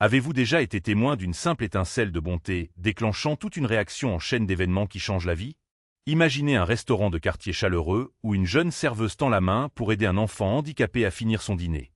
Avez-vous déjà été témoin d'une simple étincelle de bonté, déclenchant toute une réaction en chaîne d'événements qui changent la vie? Imaginez un restaurant de quartier chaleureux où une jeune serveuse tend la main pour aider un enfant handicapé à finir son dîner.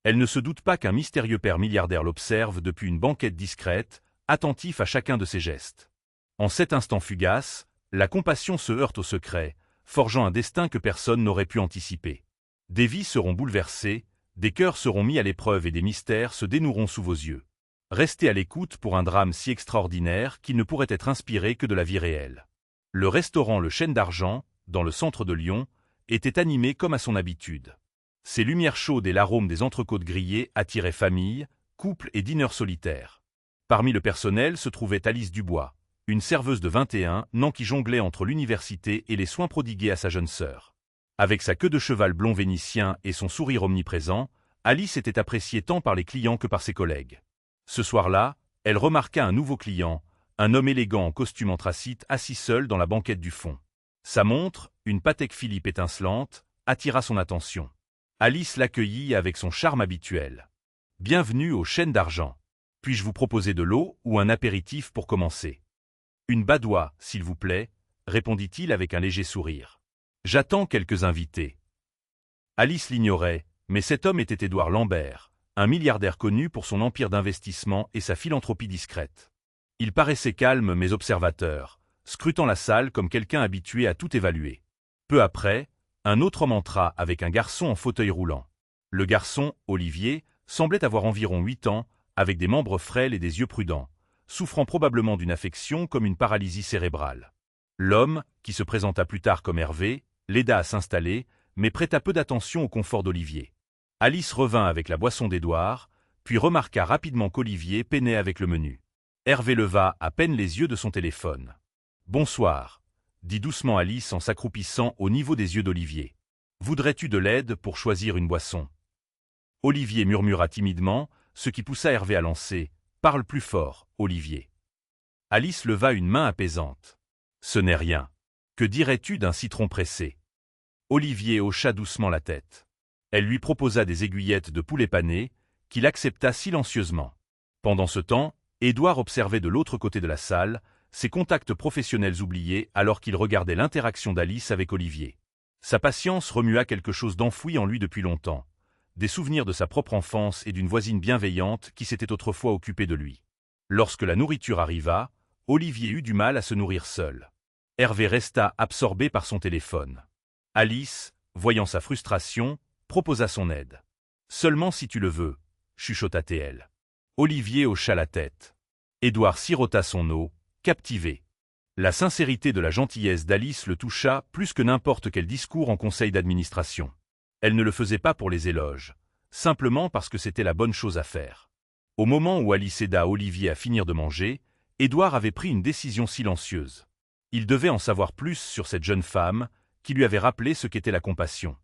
Elle ne se doute pas qu'un mystérieux père milliardaire l'observe depuis une banquette discrète, attentif à chacun de ses gestes. En cet instant fugace, la compassion se heurte au secret, forgeant un destin que personne n'aurait pu anticiper. Des vies seront bouleversées, des cœurs seront mis à l'épreuve et des mystères se dénoueront sous vos yeux. Restez à l'écoute pour un drame si extraordinaire qu'il ne pourrait être inspiré que de la vie réelle. Le restaurant Le Chêne d'Argent, dans le centre de Lyon, était animé comme à son habitude. Ses lumières chaudes et l'arôme des entrecôtes grillées attiraient familles, couples et dîneurs solitaires. Parmi le personnel se trouvait Alice Dubois, une serveuse de 21 ans qui jonglait entre l'université et les soins prodigués à sa jeune sœur. Avec sa queue de cheval blond vénitien et son sourire omniprésent, Alice était appréciée tant par les clients que par ses collègues. Ce soir-là, elle remarqua un nouveau client, un homme élégant en costume anthracite assis seul dans la banquette du fond. Sa montre, une Patek Philippe étincelante, attira son attention. Alice l'accueillit avec son charme habituel. « Bienvenue au Chêne d'Argent. Puis-je vous proposer de l'eau ou un apéritif pour commencer ?»« Une badoie, s'il vous plaît, » répondit-il avec un léger sourire. « J'attends quelques invités. » Alice l'ignorait, mais cet homme était Édouard Lambert, un milliardaire connu pour son empire d'investissement et sa philanthropie discrète. Il paraissait calme mais observateur, scrutant la salle comme quelqu'un habitué à tout évaluer. Peu après, un autre homme entra avec un garçon en fauteuil roulant. Le garçon, Olivier, semblait avoir environ 8 ans, avec des membres frêles et des yeux prudents, souffrant probablement d'une affection comme une paralysie cérébrale. L'homme, qui se présenta plus tard comme Hervé, l'aida à s'installer, mais prêta peu d'attention au confort d'Olivier. Alice revint avec la boisson d'Édouard, puis remarqua rapidement qu'Olivier peinait avec le menu. Hervé leva à peine les yeux de son téléphone. « Bonsoir », dit doucement Alice en s'accroupissant au niveau des yeux d'Olivier. « Voudrais-tu de l'aide pour choisir une boisson ?» Olivier murmura timidement, ce qui poussa Hervé à lancer. « Parle plus fort, Olivier. » Alice leva une main apaisante. « Ce n'est rien. Que dirais-tu d'un citron pressé ?» Olivier hocha doucement la tête. Elle lui proposa des aiguillettes de poulet pané, qu'il accepta silencieusement. Pendant ce temps, Édouard observait de l'autre côté de la salle, ses contacts professionnels oubliés alors qu'il regardait l'interaction d'Alice avec Olivier. Sa patience remua quelque chose d'enfoui en lui depuis longtemps, des souvenirs de sa propre enfance et d'une voisine bienveillante qui s'était autrefois occupée de lui. Lorsque la nourriture arriva, Olivier eut du mal à se nourrir seul. Hervé resta absorbé par son téléphone. Alice, voyant sa frustration, proposa son aide. « Seulement si tu le veux, » chuchota-t-elle. Olivier hocha la tête. Édouard sirota son eau, captivé. La sincérité de la gentillesse d'Alice le toucha plus que n'importe quel discours en conseil d'administration. Elle ne le faisait pas pour les éloges, simplement parce que c'était la bonne chose à faire. Au moment où Alice aida Olivier à finir de manger, Édouard avait pris une décision silencieuse. Il devait en savoir plus sur cette jeune femme, qui lui avait rappelé ce qu'était la compassion.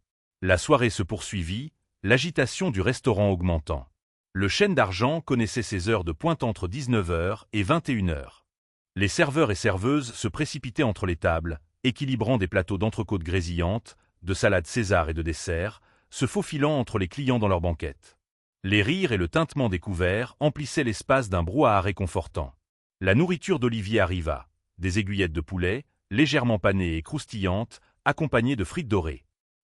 La soirée se poursuivit, l'agitation du restaurant augmentant. Le Chêne d'Argent connaissait ses heures de pointe entre 19h et 21h. Les serveurs et serveuses se précipitaient entre les tables, équilibrant des plateaux d'entrecôtes grésillantes, de salades César et de desserts, se faufilant entre les clients dans leurs banquettes. Les rires et le tintement des couverts emplissaient l'espace d'un brouhaha réconfortant. La nourriture d'Olivier arriva, des aiguillettes de poulet, légèrement panées et croustillantes, accompagnées de frites dorées.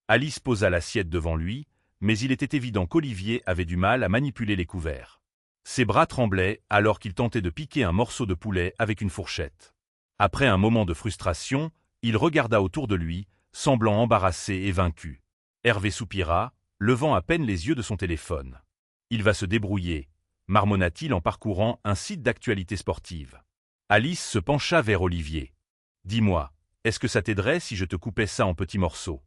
Alice posa l'assiette devant lui, mais il était évident qu'Olivier avait du mal à manipuler les couverts. Ses bras tremblaient alors qu'il tentait de piquer un morceau de poulet avec une fourchette. Après un moment de frustration, il regarda autour de lui, semblant embarrassé et vaincu. Hervé soupira, levant à peine les yeux de son téléphone. « Il va se débrouiller », marmonna-t-il en parcourant un site d'actualité sportive. Alice se pencha vers Olivier. « Dis-moi, est-ce que ça t'aiderait si je te coupais ça en petits morceaux ?»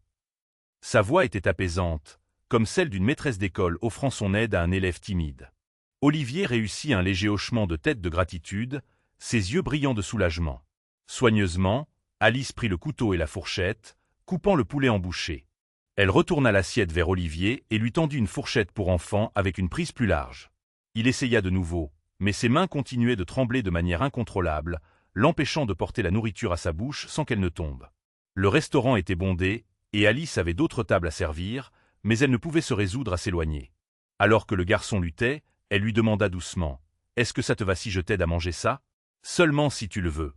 Sa voix était apaisante, comme celle d'une maîtresse d'école offrant son aide à un élève timide. Olivier réussit un léger hochement de tête de gratitude, ses yeux brillants de soulagement. Soigneusement, Alice prit le couteau et la fourchette, coupant le poulet en bouchées. Elle retourna l'assiette vers Olivier et lui tendit une fourchette pour enfant avec une prise plus large. Il essaya de nouveau, mais ses mains continuaient de trembler de manière incontrôlable, l'empêchant de porter la nourriture à sa bouche sans qu'elle ne tombe. Le restaurant était bondé, et Alice avait d'autres tables à servir, mais elle ne pouvait se résoudre à s'éloigner. Alors que le garçon luttait, elle lui demanda doucement Est-ce que ça te va si je t'aide à manger ça? Seulement si tu le veux.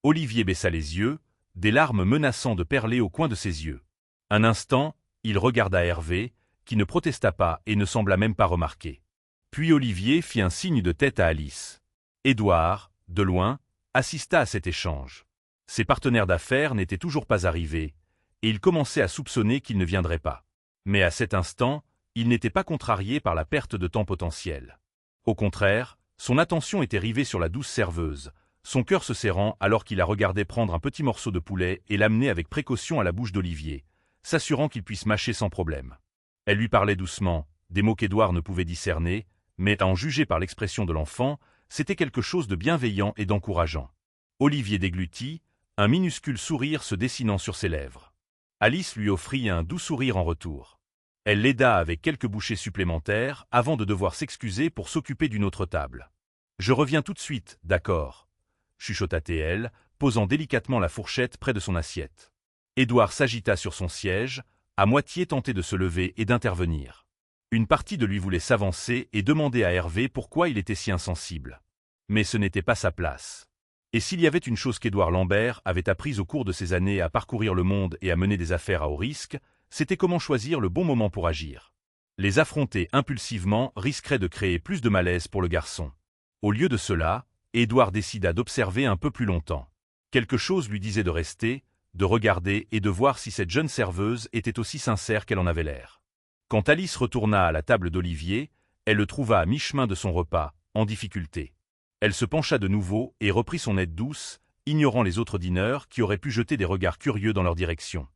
Olivier baissa les yeux, des larmes menaçant de perler au coin de ses yeux. Un instant, il regarda Hervé, qui ne protesta pas et ne sembla même pas remarquer. Puis Olivier fit un signe de tête à Alice. Édouard, de loin, assista à cet échange. Ses partenaires d'affaires n'étaient toujours pas arrivés, et il commençait à soupçonner qu'ils ne viendraient pas. Mais à cet instant, il n'était pas contrarié par la perte de temps potentielle. Au contraire, son attention était rivée sur la douce serveuse, son cœur se serrant alors qu'il la regardait prendre un petit morceau de poulet et l'amener avec précaution à la bouche d'Olivier, s'assurant qu'il puisse mâcher sans problème. Elle lui parlait doucement, des mots qu'Édouard ne pouvait discerner, mais à en juger par l'expression de l'enfant, c'était quelque chose de bienveillant et d'encourageant. Olivier déglutit, un minuscule sourire se dessinant sur ses lèvres. Alice lui offrit un doux sourire en retour. Elle l'aida avec quelques bouchées supplémentaires avant de devoir s'excuser pour s'occuper d'une autre table. « Je reviens tout de suite, d'accord » chuchota-t-elle, posant délicatement la fourchette près de son assiette. Édouard s'agita sur son siège, à moitié tenté de se lever et d'intervenir. Une partie de lui voulait s'avancer et demander à Hervé pourquoi il était si insensible. Mais ce n'était pas sa place. Et s'il y avait une chose qu'Édouard Lambert avait apprise au cours de ses années à parcourir le monde et à mener des affaires à haut risque, c'était comment choisir le bon moment pour agir. Les affronter impulsivement risquerait de créer plus de malaise pour le garçon. Au lieu de cela, Édouard décida d'observer un peu plus longtemps. Quelque chose lui disait de rester, de regarder et de voir si cette jeune serveuse était aussi sincère qu'elle en avait l'air. Quand Alice retourna à la table d'Olivier, elle le trouva à mi-chemin de son repas, en difficulté. Elle se pencha de nouveau et reprit son aide douce, ignorant les autres dîneurs qui auraient pu jeter des regards curieux dans leur direction.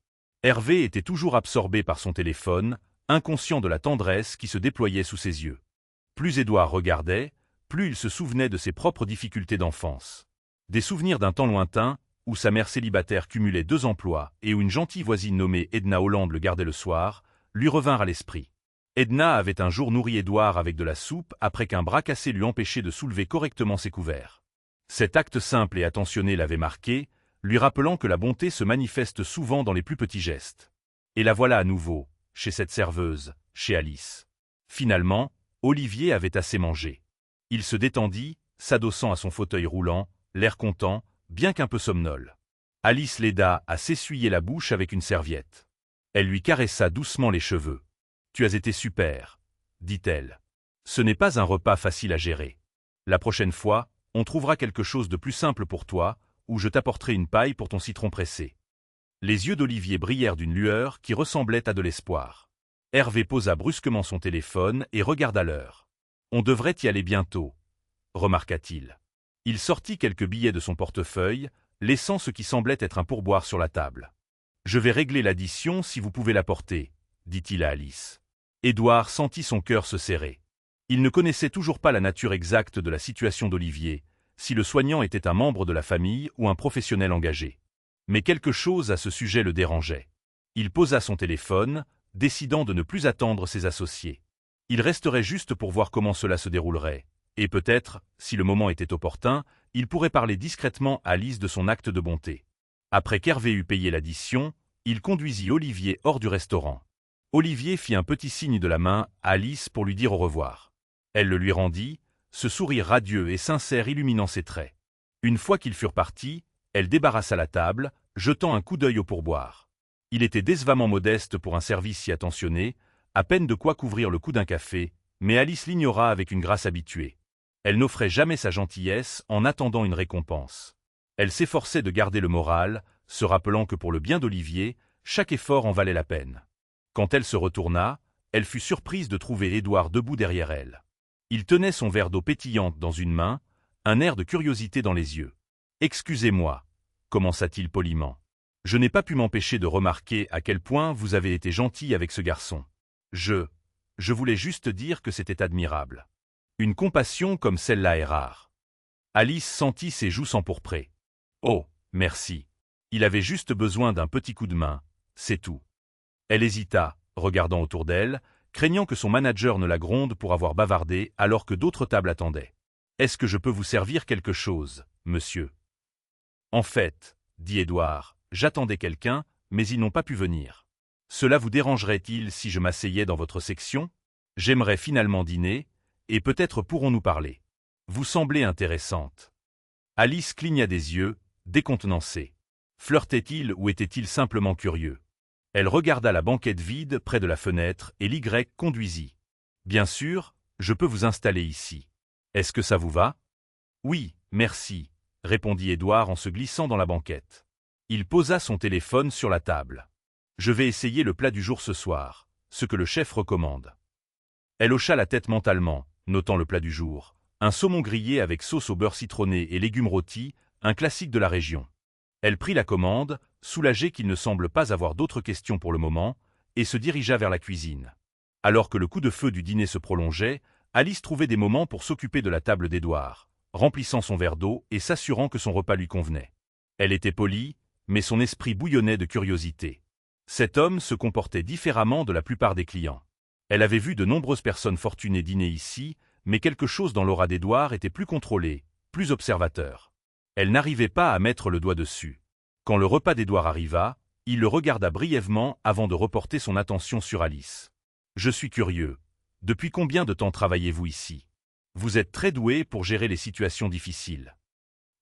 Hervé était toujours absorbé par son téléphone, inconscient de la tendresse qui se déployait sous ses yeux. Plus Édouard regardait, plus il se souvenait de ses propres difficultés d'enfance. Des souvenirs d'un temps lointain, où sa mère célibataire cumulait 2 emplois et où une gentille voisine nommée Edna Hollande le gardait le soir, lui revinrent à l'esprit. Edna avait un jour nourri Édouard avec de la soupe après qu'un bras cassé lui empêchait de soulever correctement ses couverts. Cet acte simple et attentionné l'avait marqué, lui rappelant que la bonté se manifeste souvent dans les plus petits gestes. Et la voilà à nouveau, chez cette serveuse, chez Alice. Finalement, Olivier avait assez mangé. Il se détendit, s'adossant à son fauteuil roulant, l'air content, bien qu'un peu somnole. Alice l'aida à s'essuyer la bouche avec une serviette. Elle lui caressa doucement les cheveux. « Tu as été super », dit-elle. « Ce n'est pas un repas facile à gérer. La prochaine fois, on trouvera quelque chose de plus simple pour toi, ou je t'apporterai une paille pour ton citron pressé. » Les yeux d'Olivier brillèrent d'une lueur qui ressemblait à de l'espoir. Hervé posa brusquement son téléphone et regarda l'heure. « On devrait y aller bientôt », remarqua-t-il. Il sortit quelques billets de son portefeuille, laissant ce qui semblait être un pourboire sur la table. « Je vais régler l'addition si vous pouvez l'apporter », dit-il à Alice. Édouard sentit son cœur se serrer. Il ne connaissait toujours pas la nature exacte de la situation d'Olivier, si le soignant était un membre de la famille ou un professionnel engagé. Mais quelque chose à ce sujet le dérangeait. Il posa son téléphone, décidant de ne plus attendre ses associés. Il resterait juste pour voir comment cela se déroulerait, et peut-être, si le moment était opportun, il pourrait parler discrètement à Alice de son acte de bonté. Après qu'Hervé eut payé l'addition, il conduisit Olivier hors du restaurant. Olivier fit un petit signe de la main à Alice pour lui dire au revoir. Elle le lui rendit, ce sourire radieux et sincère illuminant ses traits. Une fois qu'ils furent partis, elle débarrassa la table, jetant un coup d'œil au pourboire. Il était décevamment modeste pour un service si attentionné, à peine de quoi couvrir le coût d'un café, mais Alice l'ignora avec une grâce habituée. Elle n'offrait jamais sa gentillesse en attendant une récompense. Elle s'efforçait de garder le moral, se rappelant que pour le bien d'Olivier, chaque effort en valait la peine. Quand elle se retourna, elle fut surprise de trouver Édouard debout derrière elle. Il tenait son verre d'eau pétillante dans une main, un air de curiosité dans les yeux. « Excusez-moi » commença-t-il poliment. « Je n'ai pas pu m'empêcher de remarquer à quel point vous avez été gentil avec ce garçon. Je voulais juste dire que c'était admirable. Une compassion comme celle-là est rare. » Alice sentit ses joues s'empourprer. « Oh, merci. Il avait juste besoin d'un petit coup de main, c'est tout. » Elle hésita, regardant autour d'elle, craignant que son manager ne la gronde pour avoir bavardé alors que d'autres tables attendaient. « Est-ce que je peux vous servir quelque chose, monsieur ?» « En fait, » dit Édouard, « j'attendais quelqu'un, mais ils n'ont pas pu venir. Cela vous dérangerait-il si je m'asseyais dans votre section? J'aimerais finalement dîner, et peut-être pourrons-nous parler. » Vous semblez intéressante. Alice cligna des yeux, décontenancée. Flirtait-il ou était-il simplement curieux? Elle regarda la banquette vide près de la fenêtre et l'Y conduisit. Bien sûr, je peux vous installer ici. Est-ce que ça vous va? Oui, merci, répondit Édouard en se glissant dans la banquette. Il posa son téléphone sur la table. Je vais essayer le plat du jour ce soir, ce que le chef recommande. Elle hocha la tête mentalement, notant le plat du jour. Un saumon grillé avec sauce au beurre citronné et légumes rôtis, un classique de la région. Elle prit la commande, soulagée qu'il ne semble pas avoir d'autres questions pour le moment, et se dirigea vers la cuisine. Alors que le coup de feu du dîner se prolongeait, Alice trouvait des moments pour s'occuper de la table d'Édouard, remplissant son verre d'eau et s'assurant que son repas lui convenait. Elle était polie, mais son esprit bouillonnait de curiosité. Cet homme se comportait différemment de la plupart des clients. Elle avait vu de nombreuses personnes fortunées dîner ici, mais quelque chose dans l'aura d'Édouard était plus contrôlé, plus observateur. Elle n'arrivait pas à mettre le doigt dessus. Quand le repas d'Édouard arriva, il le regarda brièvement avant de reporter son attention sur Alice. « Je suis curieux. Depuis combien de temps travaillez-vous ici? Vous êtes très doué pour gérer les situations difficiles. »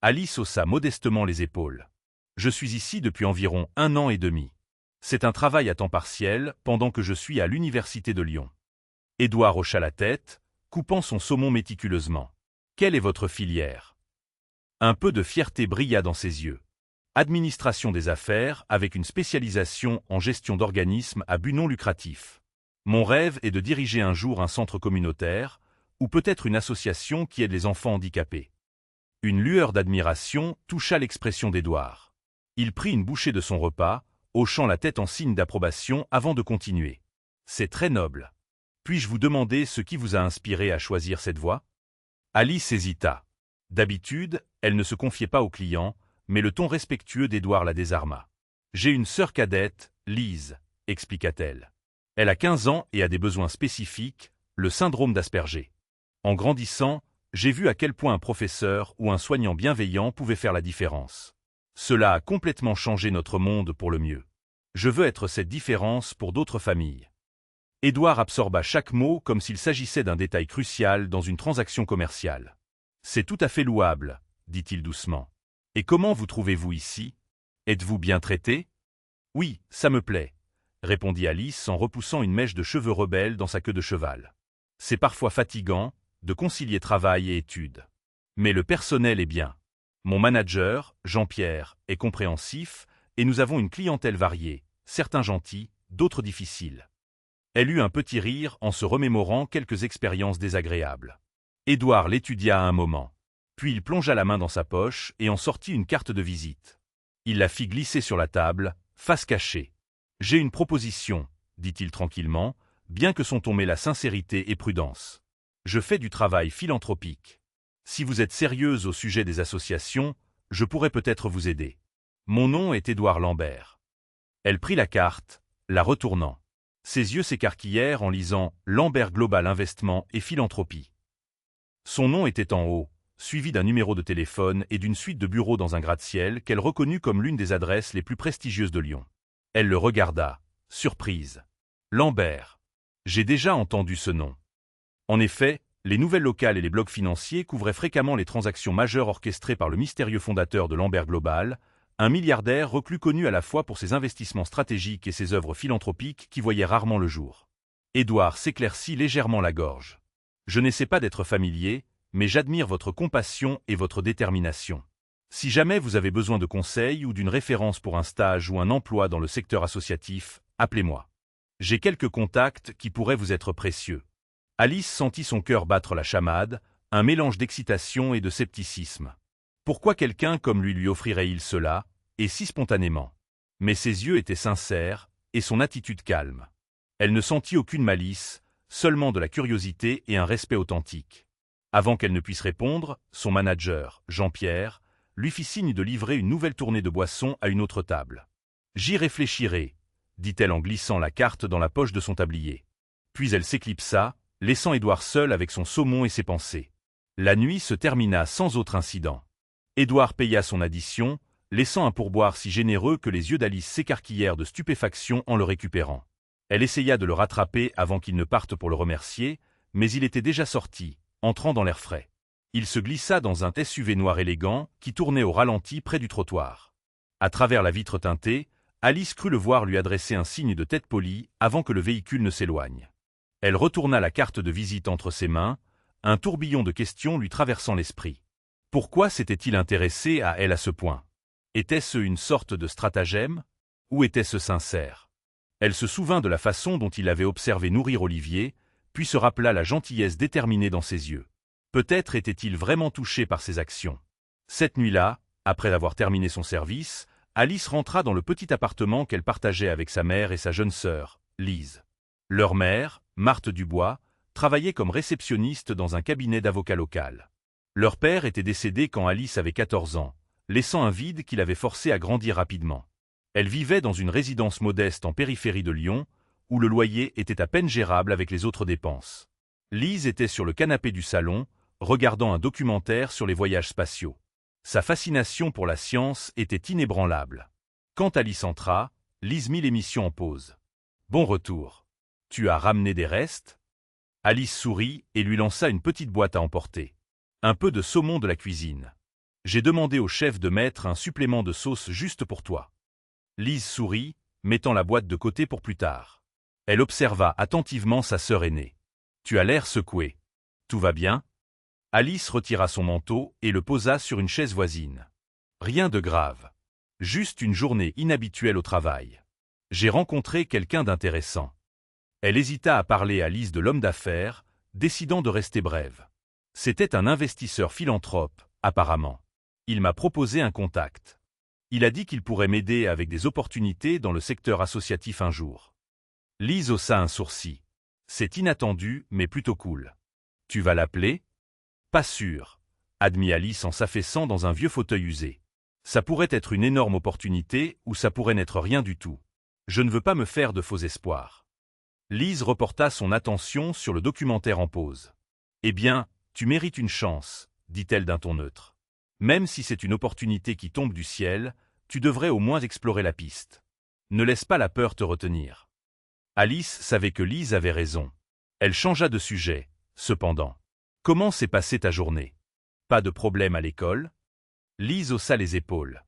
Alice haussa modestement les épaules. « Je suis ici depuis environ 1 an et demi. C'est un travail à temps partiel pendant que je suis à l'université de Lyon. » Édouard hocha la tête, coupant son saumon méticuleusement. « Quelle est votre filière? » Un peu de fierté brilla dans ses yeux. Administration des affaires avec une spécialisation en gestion d'organismes à but non lucratif. Mon rêve est de diriger un jour un centre communautaire, ou peut-être une association qui aide les enfants handicapés. Une lueur d'admiration toucha l'expression d'Édouard. Il prit une bouchée de son repas, hochant la tête en signe d'approbation avant de continuer. C'est très noble. Puis-je vous demander ce qui vous a inspiré à choisir cette voie? Alice hésita. D'habitude, elle ne se confiait pas aux clients, mais le ton respectueux d'Édouard la désarma. J'ai une sœur cadette, Lise, expliqua-t-elle. Elle a 15 ans et a des besoins spécifiques, le syndrome d'Asperger. En grandissant, j'ai vu à quel point un professeur ou un soignant bienveillant pouvait faire la différence. Cela a complètement changé notre monde pour le mieux. Je veux être cette différence pour d'autres familles. Édouard absorba chaque mot comme s'il s'agissait d'un détail crucial dans une transaction commerciale. C'est tout à fait louable, dit-il doucement. Et comment vous trouvez-vous ici? Êtes-vous bien traité? Oui, ça me plaît, répondit Alice en repoussant une mèche de cheveux rebelles dans sa queue de cheval. C'est parfois fatigant de concilier travail et études. Mais le personnel est bien. Mon manager, Jean-Pierre, est compréhensif et nous avons une clientèle variée, certains gentils, d'autres difficiles. Elle eut un petit rire en se remémorant quelques expériences désagréables. Édouard l'étudia un moment. Puis il plongea la main dans sa poche et en sortit une carte de visite. Il la fit glisser sur la table, face cachée. « J'ai une proposition, » dit-il tranquillement, bien que son ton mêlât sincérité et prudence. « Je fais du travail philanthropique. Si vous êtes sérieuse au sujet des associations, je pourrais peut-être vous aider. Mon nom est Édouard Lambert. » Elle prit la carte, la retournant. Ses yeux s'écarquillèrent en lisant « Lambert Global Investissement et Philanthropie ». Son nom était en haut, suivi d'un numéro de téléphone et d'une suite de bureaux dans un gratte-ciel qu'elle reconnut comme l'une des adresses les plus prestigieuses de Lyon. Elle le regarda, surprise. Lambert. J'ai déjà entendu ce nom. En effet, les nouvelles locales et les blogs financiers couvraient fréquemment les transactions majeures orchestrées par le mystérieux fondateur de Lambert Global, un milliardaire reclus connu à la fois pour ses investissements stratégiques et ses œuvres philanthropiques qui voyaient rarement le jour. Édouard s'éclaircit légèrement la gorge. Je n'essaie pas d'être familier, mais j'admire votre compassion et votre détermination. Si jamais vous avez besoin de conseils ou d'une référence pour un stage ou un emploi dans le secteur associatif, appelez-moi. J'ai quelques contacts qui pourraient vous être précieux. Alice sentit son cœur battre la chamade, un mélange d'excitation et de scepticisme. Pourquoi quelqu'un comme lui offrirait-il cela, et si spontanément? Mais ses yeux étaient sincères, et son attitude calme. Elle ne sentit aucune malice, seulement de la curiosité et un respect authentique. Avant qu'elle ne puisse répondre, son manager, Jean-Pierre, lui fit signe de livrer une nouvelle tournée de boissons à une autre table. « J'y réfléchirai », dit-elle en glissant la carte dans la poche de son tablier. Puis elle s'éclipsa, laissant Édouard seul avec son saumon et ses pensées. La nuit se termina sans autre incident. Édouard paya son addition, laissant un pourboire si généreux que les yeux d'Alice s'écarquillèrent de stupéfaction en le récupérant. Elle essaya de le rattraper avant qu'il ne parte pour le remercier, mais il était déjà sorti, entrant dans l'air frais. Il se glissa dans un SUV noir élégant qui tournait au ralenti près du trottoir. À travers la vitre teintée, Alice crut le voir lui adresser un signe de tête polie avant que le véhicule ne s'éloigne. Elle retourna la carte de visite entre ses mains, un tourbillon de questions lui traversant l'esprit. Pourquoi s'était-il intéressé à elle à ce point? Était-ce une sorte de stratagème? Ou était-ce sincère? Elle se souvint de la façon dont il avait observé nourrir Olivier, puis se rappela la gentillesse déterminée dans ses yeux. Peut-être était-il vraiment touché par ses actions. Cette nuit-là, après avoir terminé son service, Alice rentra dans le petit appartement qu'elle partageait avec sa mère et sa jeune sœur, Lise. Leur mère, Marthe Dubois, travaillait comme réceptionniste dans un cabinet d'avocat local. Leur père était décédé quand Alice avait 14 ans, laissant un vide qui l'avait forcé à grandir rapidement. Elle vivait dans une résidence modeste en périphérie de Lyon, où le loyer était à peine gérable avec les autres dépenses. Lise était sur le canapé du salon, regardant un documentaire sur les voyages spatiaux. Sa fascination pour la science était inébranlable. Quand Alice entra, Lise mit l'émission en pause. « Bon retour. Tu as ramené des restes ?» Alice sourit et lui lança une petite boîte à emporter. Un peu de saumon de la cuisine. J'ai demandé au chef de mettre un supplément de sauce juste pour toi. Lise sourit, mettant la boîte de côté pour plus tard. Elle observa attentivement sa sœur aînée. Tu as l'air secouée. Tout va bien? Alice retira son manteau et le posa sur une chaise voisine. Rien de grave. Juste une journée inhabituelle au travail. J'ai rencontré quelqu'un d'intéressant. Elle hésita à parler à Lise de l'homme d'affaires, décidant de rester brève. C'était un investisseur philanthrope, apparemment. Il m'a proposé un contact. Il a dit qu'il pourrait m'aider avec des opportunités dans le secteur associatif un jour. Lise haussa un sourcil. C'est inattendu, mais plutôt cool. Tu vas l'appeler? Pas sûr, admit Alice en s'affaissant dans un vieux fauteuil usé. Ça pourrait être une énorme opportunité ou ça pourrait n'être rien du tout. Je ne veux pas me faire de faux espoirs. Lise reporta son attention sur le documentaire en pause. Eh bien, tu mérites une chance, dit-elle d'un ton neutre. Même si c'est une opportunité qui tombe du ciel, tu devrais au moins explorer la piste. Ne laisse pas la peur te retenir. Alice savait que Lise avait raison. Elle changea de sujet, cependant. Comment s'est passée ta journée? Pas de problème à l'école? Lise haussa les épaules.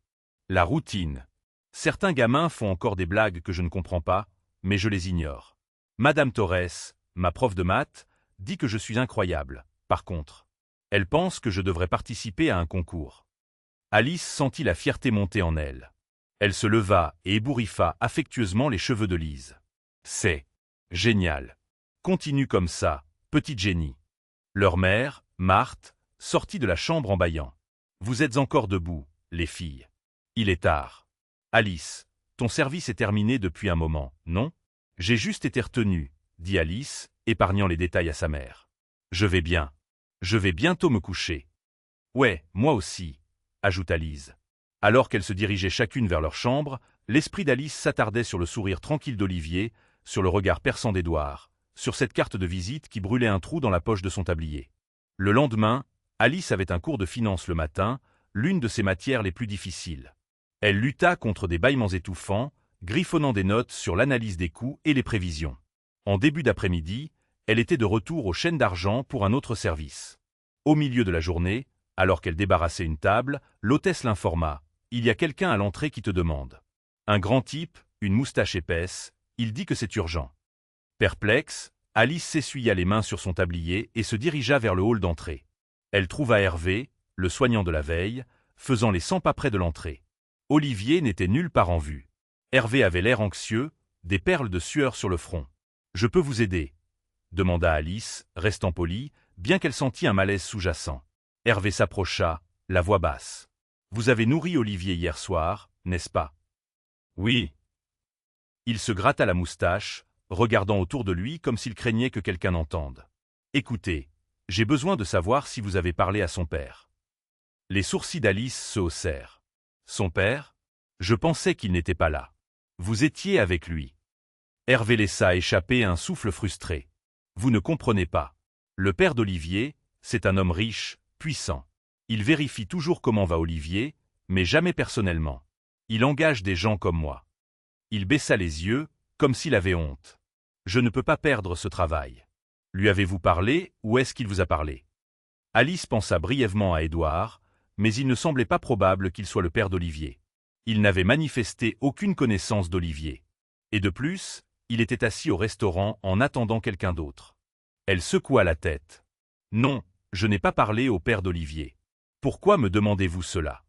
La routine. Certains gamins font encore des blagues que je ne comprends pas, mais je les ignore. Madame Torres, ma prof de maths, dit que je suis incroyable, par contre. Elle pense que je devrais participer à un concours. Alice sentit la fierté monter en elle. Elle se leva et ébouriffa affectueusement les cheveux de Lise. C'est génial. Continue comme ça, petite génie. Leur mère, Marthe, sortit de la chambre en bâillant. Vous êtes encore debout, les filles. Il est tard. Alice, ton service est terminé depuis un moment, non? J'ai juste été retenue, dit Alice, épargnant les détails à sa mère. Je vais bien. Je vais bientôt me coucher. Ouais, moi aussi, ajouta Lise. Alors qu'elles se dirigeaient chacune vers leur chambre, l'esprit d'Alice s'attardait sur le sourire tranquille d'Olivier, sur le regard perçant d'Édouard, sur cette carte de visite qui brûlait un trou dans la poche de son tablier. Le lendemain, Alice avait un cours de finance le matin, l'une de ses matières les plus difficiles. Elle lutta contre des bâillements étouffants, griffonnant des notes sur l'analyse des coûts et les prévisions. En début d'après-midi, elle était de retour aux chaînes d'argent pour un autre service. Au milieu de la journée, alors qu'elle débarrassait une table, l'hôtesse l'informa. « Il y a quelqu'un à l'entrée qui te demande. » Un grand type, une moustache épaisse, il dit que c'est urgent. Perplexe, Alice s'essuya les mains sur son tablier et se dirigea vers le hall d'entrée. Elle trouva Hervé, le soignant de la veille, faisant les 100 pas près de l'entrée. Olivier n'était nulle part en vue. Hervé avait l'air anxieux, des perles de sueur sur le front. « Je peux vous aider ?» demanda Alice, restant polie, bien qu'elle sentît un malaise sous-jacent. Hervé s'approcha, la voix basse. « Vous avez nourri Olivier hier soir, n'est-ce pas ?»« Oui. » Il se gratta la moustache, regardant autour de lui comme s'il craignait que quelqu'un n'entende. « Écoutez, j'ai besoin de savoir si vous avez parlé à son père. » Les sourcils d'Alice se haussèrent. « Son père? Je pensais qu'il n'était pas là. Vous étiez avec lui. » Hervé laissa échapper un souffle frustré. « Vous ne comprenez pas. Le père d'Olivier, c'est un homme riche, puissant. Il vérifie toujours comment va Olivier, mais jamais personnellement. Il engage des gens comme moi. » Il baissa les yeux, comme s'il avait honte. « Je ne peux pas perdre ce travail. Lui avez-vous parlé ou est-ce qu'il vous a parlé ?» Alice pensa brièvement à Édouard, mais il ne semblait pas probable qu'il soit le père d'Olivier. Il n'avait manifesté aucune connaissance d'Olivier. Et de plus, il était assis au restaurant en attendant quelqu'un d'autre. Elle secoua la tête. « Non, je n'ai pas parlé au père d'Olivier. Pourquoi me demandez-vous cela ?»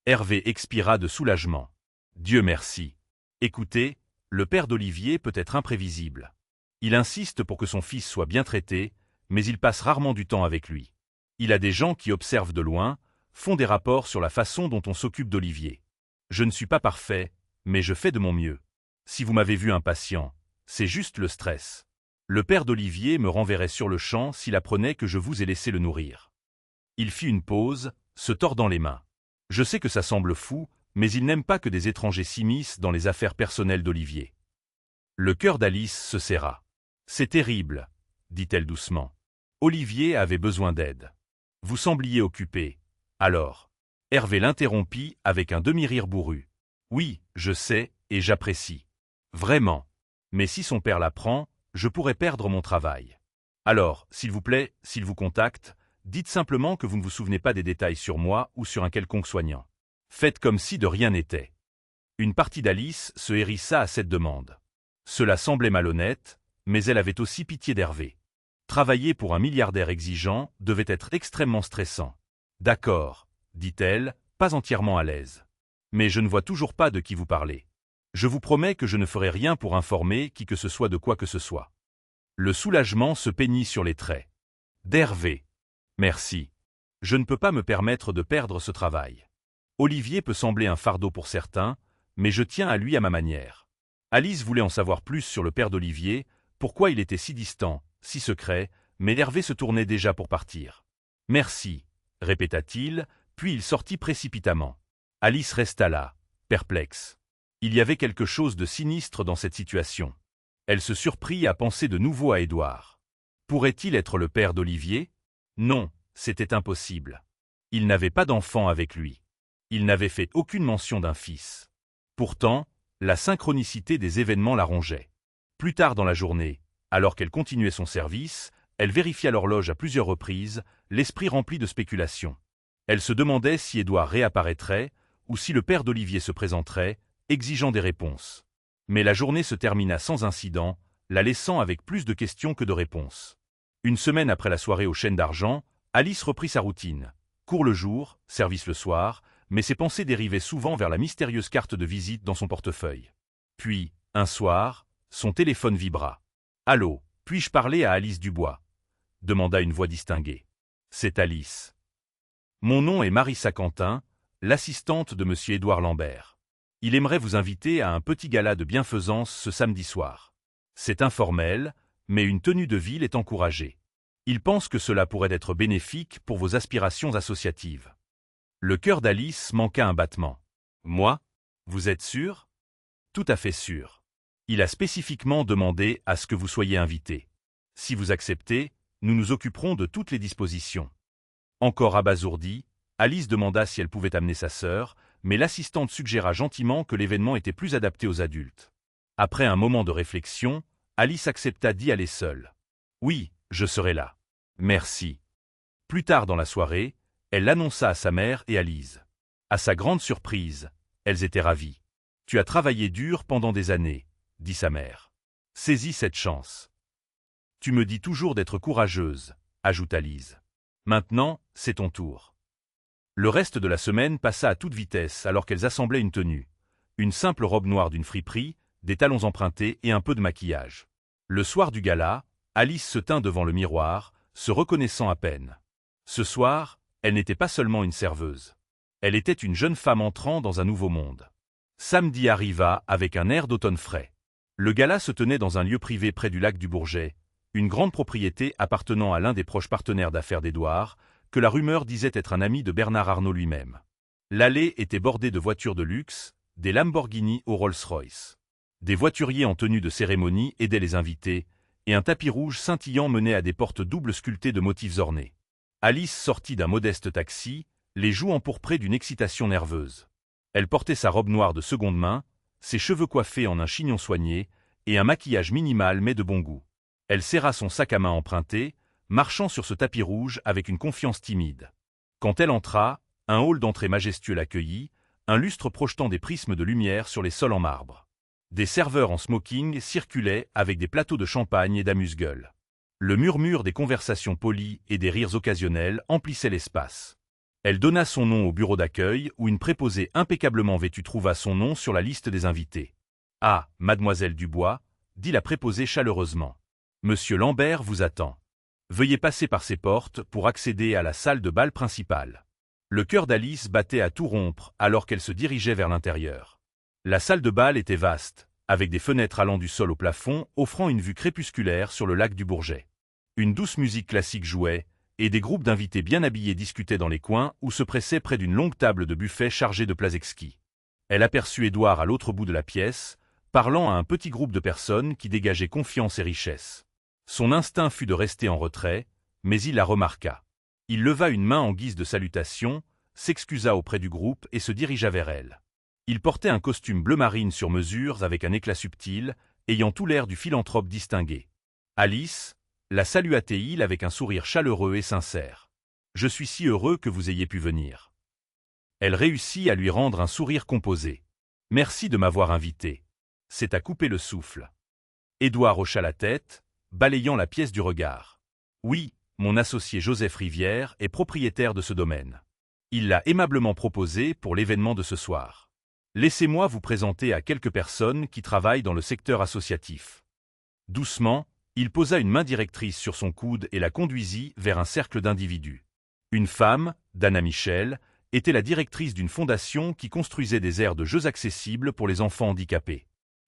Hervé expira de soulagement. « Dieu merci. Écoutez, le père d'Olivier peut être imprévisible. Il insiste pour que son fils soit bien traité, mais il passe rarement du temps avec lui. Il a des gens qui observent de loin, font des rapports sur la façon dont on s'occupe d'Olivier. Je ne suis pas parfait, mais je fais de mon mieux. Si vous m'avez vu impatient, c'est juste le stress. Le père d'Olivier me renverrait sur le champ s'il apprenait que je vous ai laissé le nourrir. » Il fit une pause, se tordant les mains. « Je sais que ça semble fou, mais il n'aime pas que des étrangers s'immiscent dans les affaires personnelles d'Olivier. » Le cœur d'Alice se serra. « C'est terrible, » dit-elle doucement. « Olivier avait besoin d'aide. Vous sembliez occupé. Alors. » Hervé l'interrompit avec un demi-rire bourru. « Oui, je sais, et j'apprécie. Vraiment. Mais si son père l'apprend, je pourrais perdre mon travail. Alors, s'il vous plaît, s'il vous contacte, dites simplement que vous ne vous souvenez pas des détails sur moi ou sur un quelconque soignant. Faites comme si de rien n'était. » Une partie d'Alice se hérissa à cette demande. Cela semblait malhonnête, mais elle avait aussi pitié d'Hervé. Travailler pour un milliardaire exigeant devait être extrêmement stressant. « D'accord, » dit-elle, pas entièrement à l'aise. « Mais je ne vois toujours pas de qui vous parlez. Je vous promets que je ne ferai rien pour informer qui que ce soit de quoi que ce soit. » Le soulagement se peignit sur les traits. D'Hervé. « Merci. Je ne peux pas me permettre de perdre ce travail. Olivier peut sembler un fardeau pour certains, mais je tiens à lui à ma manière. » Alice voulait en savoir plus sur le père d'Olivier, pourquoi il était si distant, si secret, mais Hervé se tournait déjà pour partir. « Merci, » répéta-t-il, puis il sortit précipitamment. Alice resta là, perplexe. Il y avait quelque chose de sinistre dans cette situation. Elle se surprit à penser de nouveau à Édouard. Pourrait-il être le père d'Olivier? Non, c'était impossible. Il n'avait pas d'enfant avec lui. Il n'avait fait aucune mention d'un fils. Pourtant, la synchronicité des événements la rongeait. Plus tard dans la journée, alors qu'elle continuait son service, elle vérifia l'horloge à plusieurs reprises, l'esprit rempli de spéculations. Elle se demandait si Édouard réapparaîtrait, ou si le père d'Olivier se présenterait, exigeant des réponses. Mais la journée se termina sans incident, la laissant avec plus de questions que de réponses. Une semaine après la soirée aux Chaînes d'Argent, Alice reprit sa routine. Cours le jour, service le soir, mais ses pensées dérivaient souvent vers la mystérieuse carte de visite dans son portefeuille. Puis, un soir, son téléphone vibra. « Allô, puis-je parler à Alice Dubois ?» demanda une voix distinguée. « C'est Alice. Mon nom est Marissa Quentin, l'assistante de monsieur Édouard Lambert. Il aimerait vous inviter à un petit gala de bienfaisance ce samedi soir. C'est informel, mais une tenue de ville est encouragée. Il pense que cela pourrait être bénéfique pour vos aspirations associatives. » Le cœur d'Alice manqua un battement. « Moi? Vous êtes sûr? » »« Tout à fait sûr. Il a spécifiquement demandé à ce que vous soyez invité. Si vous acceptez, nous nous occuperons de toutes les dispositions. » Encore abasourdie, Alice demanda si elle pouvait amener sa sœur, mais l'assistante suggéra gentiment que l'événement était plus adapté aux adultes. Après un moment de réflexion, Alice accepta d'y aller seule. « Oui, je serai là. Merci. » Plus tard dans la soirée, elle l'annonça à sa mère et à Lise. À sa grande surprise, elles étaient ravies. « Tu as travaillé dur pendant des années, » dit sa mère. « Saisis cette chance. »« Tu me dis toujours d'être courageuse, » ajouta Lise. « Maintenant, c'est ton tour. » Le reste de la semaine passa à toute vitesse alors qu'elles assemblaient une tenue. Une simple robe noire d'une friperie, des talons empruntés et un peu de maquillage. Le soir du gala, Alice se tint devant le miroir, se reconnaissant à peine. Ce soir, elle n'était pas seulement une serveuse. Elle était une jeune femme entrant dans un nouveau monde. Samedi arriva avec un air d'automne frais. Le gala se tenait dans un lieu privé près du lac du Bourget, une grande propriété appartenant à l'un des proches partenaires d'affaires d'Édouard, que la rumeur disait être un ami de Bernard Arnault lui-même. L'allée était bordée de voitures de luxe, des Lamborghini au Rolls-Royce. Des voituriers en tenue de cérémonie aidaient les invités, et un tapis rouge scintillant menait à des portes doubles sculptées de motifs ornés. Alice sortit d'un modeste taxi, les joues empourprées d'une excitation nerveuse. Elle portait sa robe noire de seconde main, ses cheveux coiffés en un chignon soigné, et un maquillage minimal mais de bon goût. Elle serra son sac à main emprunté, marchant sur ce tapis rouge avec une confiance timide. Quand elle entra, un hall d'entrée majestueux l'accueillit, un lustre projetant des prismes de lumière sur les sols en marbre. Des serveurs en smoking circulaient avec des plateaux de champagne et d'amuse-gueule. Le murmure des conversations polies et des rires occasionnels emplissait l'espace. Elle donna son nom au bureau d'accueil où une préposée impeccablement vêtue trouva son nom sur la liste des invités. « Ah, mademoiselle Dubois », dit la préposée chaleureusement. « Monsieur Lambert vous attend. Veuillez passer par ces portes pour accéder à la salle de bal principale. » Le cœur d'Alice battait à tout rompre alors qu'elle se dirigeait vers l'intérieur. La salle de bal était vaste, avec des fenêtres allant du sol au plafond, offrant une vue crépusculaire sur le lac du Bourget. Une douce musique classique jouait, et des groupes d'invités bien habillés discutaient dans les coins ou se pressaient près d'une longue table de buffet chargée de plats exquis. Elle aperçut Édouard à l'autre bout de la pièce, parlant à un petit groupe de personnes qui dégageaient confiance et richesse. Son instinct fut de rester en retrait, mais il la remarqua. Il leva une main en guise de salutation, s'excusa auprès du groupe et se dirigea vers elle. Il portait un costume bleu marine sur mesure avec un éclat subtil, ayant tout l'air du philanthrope distingué. Alice la salua-t-il avec un sourire chaleureux et sincère. « Je suis si heureux que vous ayez pu venir. » Elle réussit à lui rendre un sourire composé. « Merci de m'avoir invité. » C'est à couper le souffle. Édouard hocha la tête, balayant la pièce du regard. « Oui, mon associé Joseph Rivière est propriétaire de ce domaine. Il l'a aimablement proposé pour l'événement de ce soir. Laissez-moi vous présenter à quelques personnes qui travaillent dans le secteur associatif. » Doucement, il posa une main directrice sur son coude et la conduisit vers un cercle d'individus. Une femme, Dana Michel, était la directrice d'une fondation qui construisait des aires de jeux accessibles pour les enfants handicapés.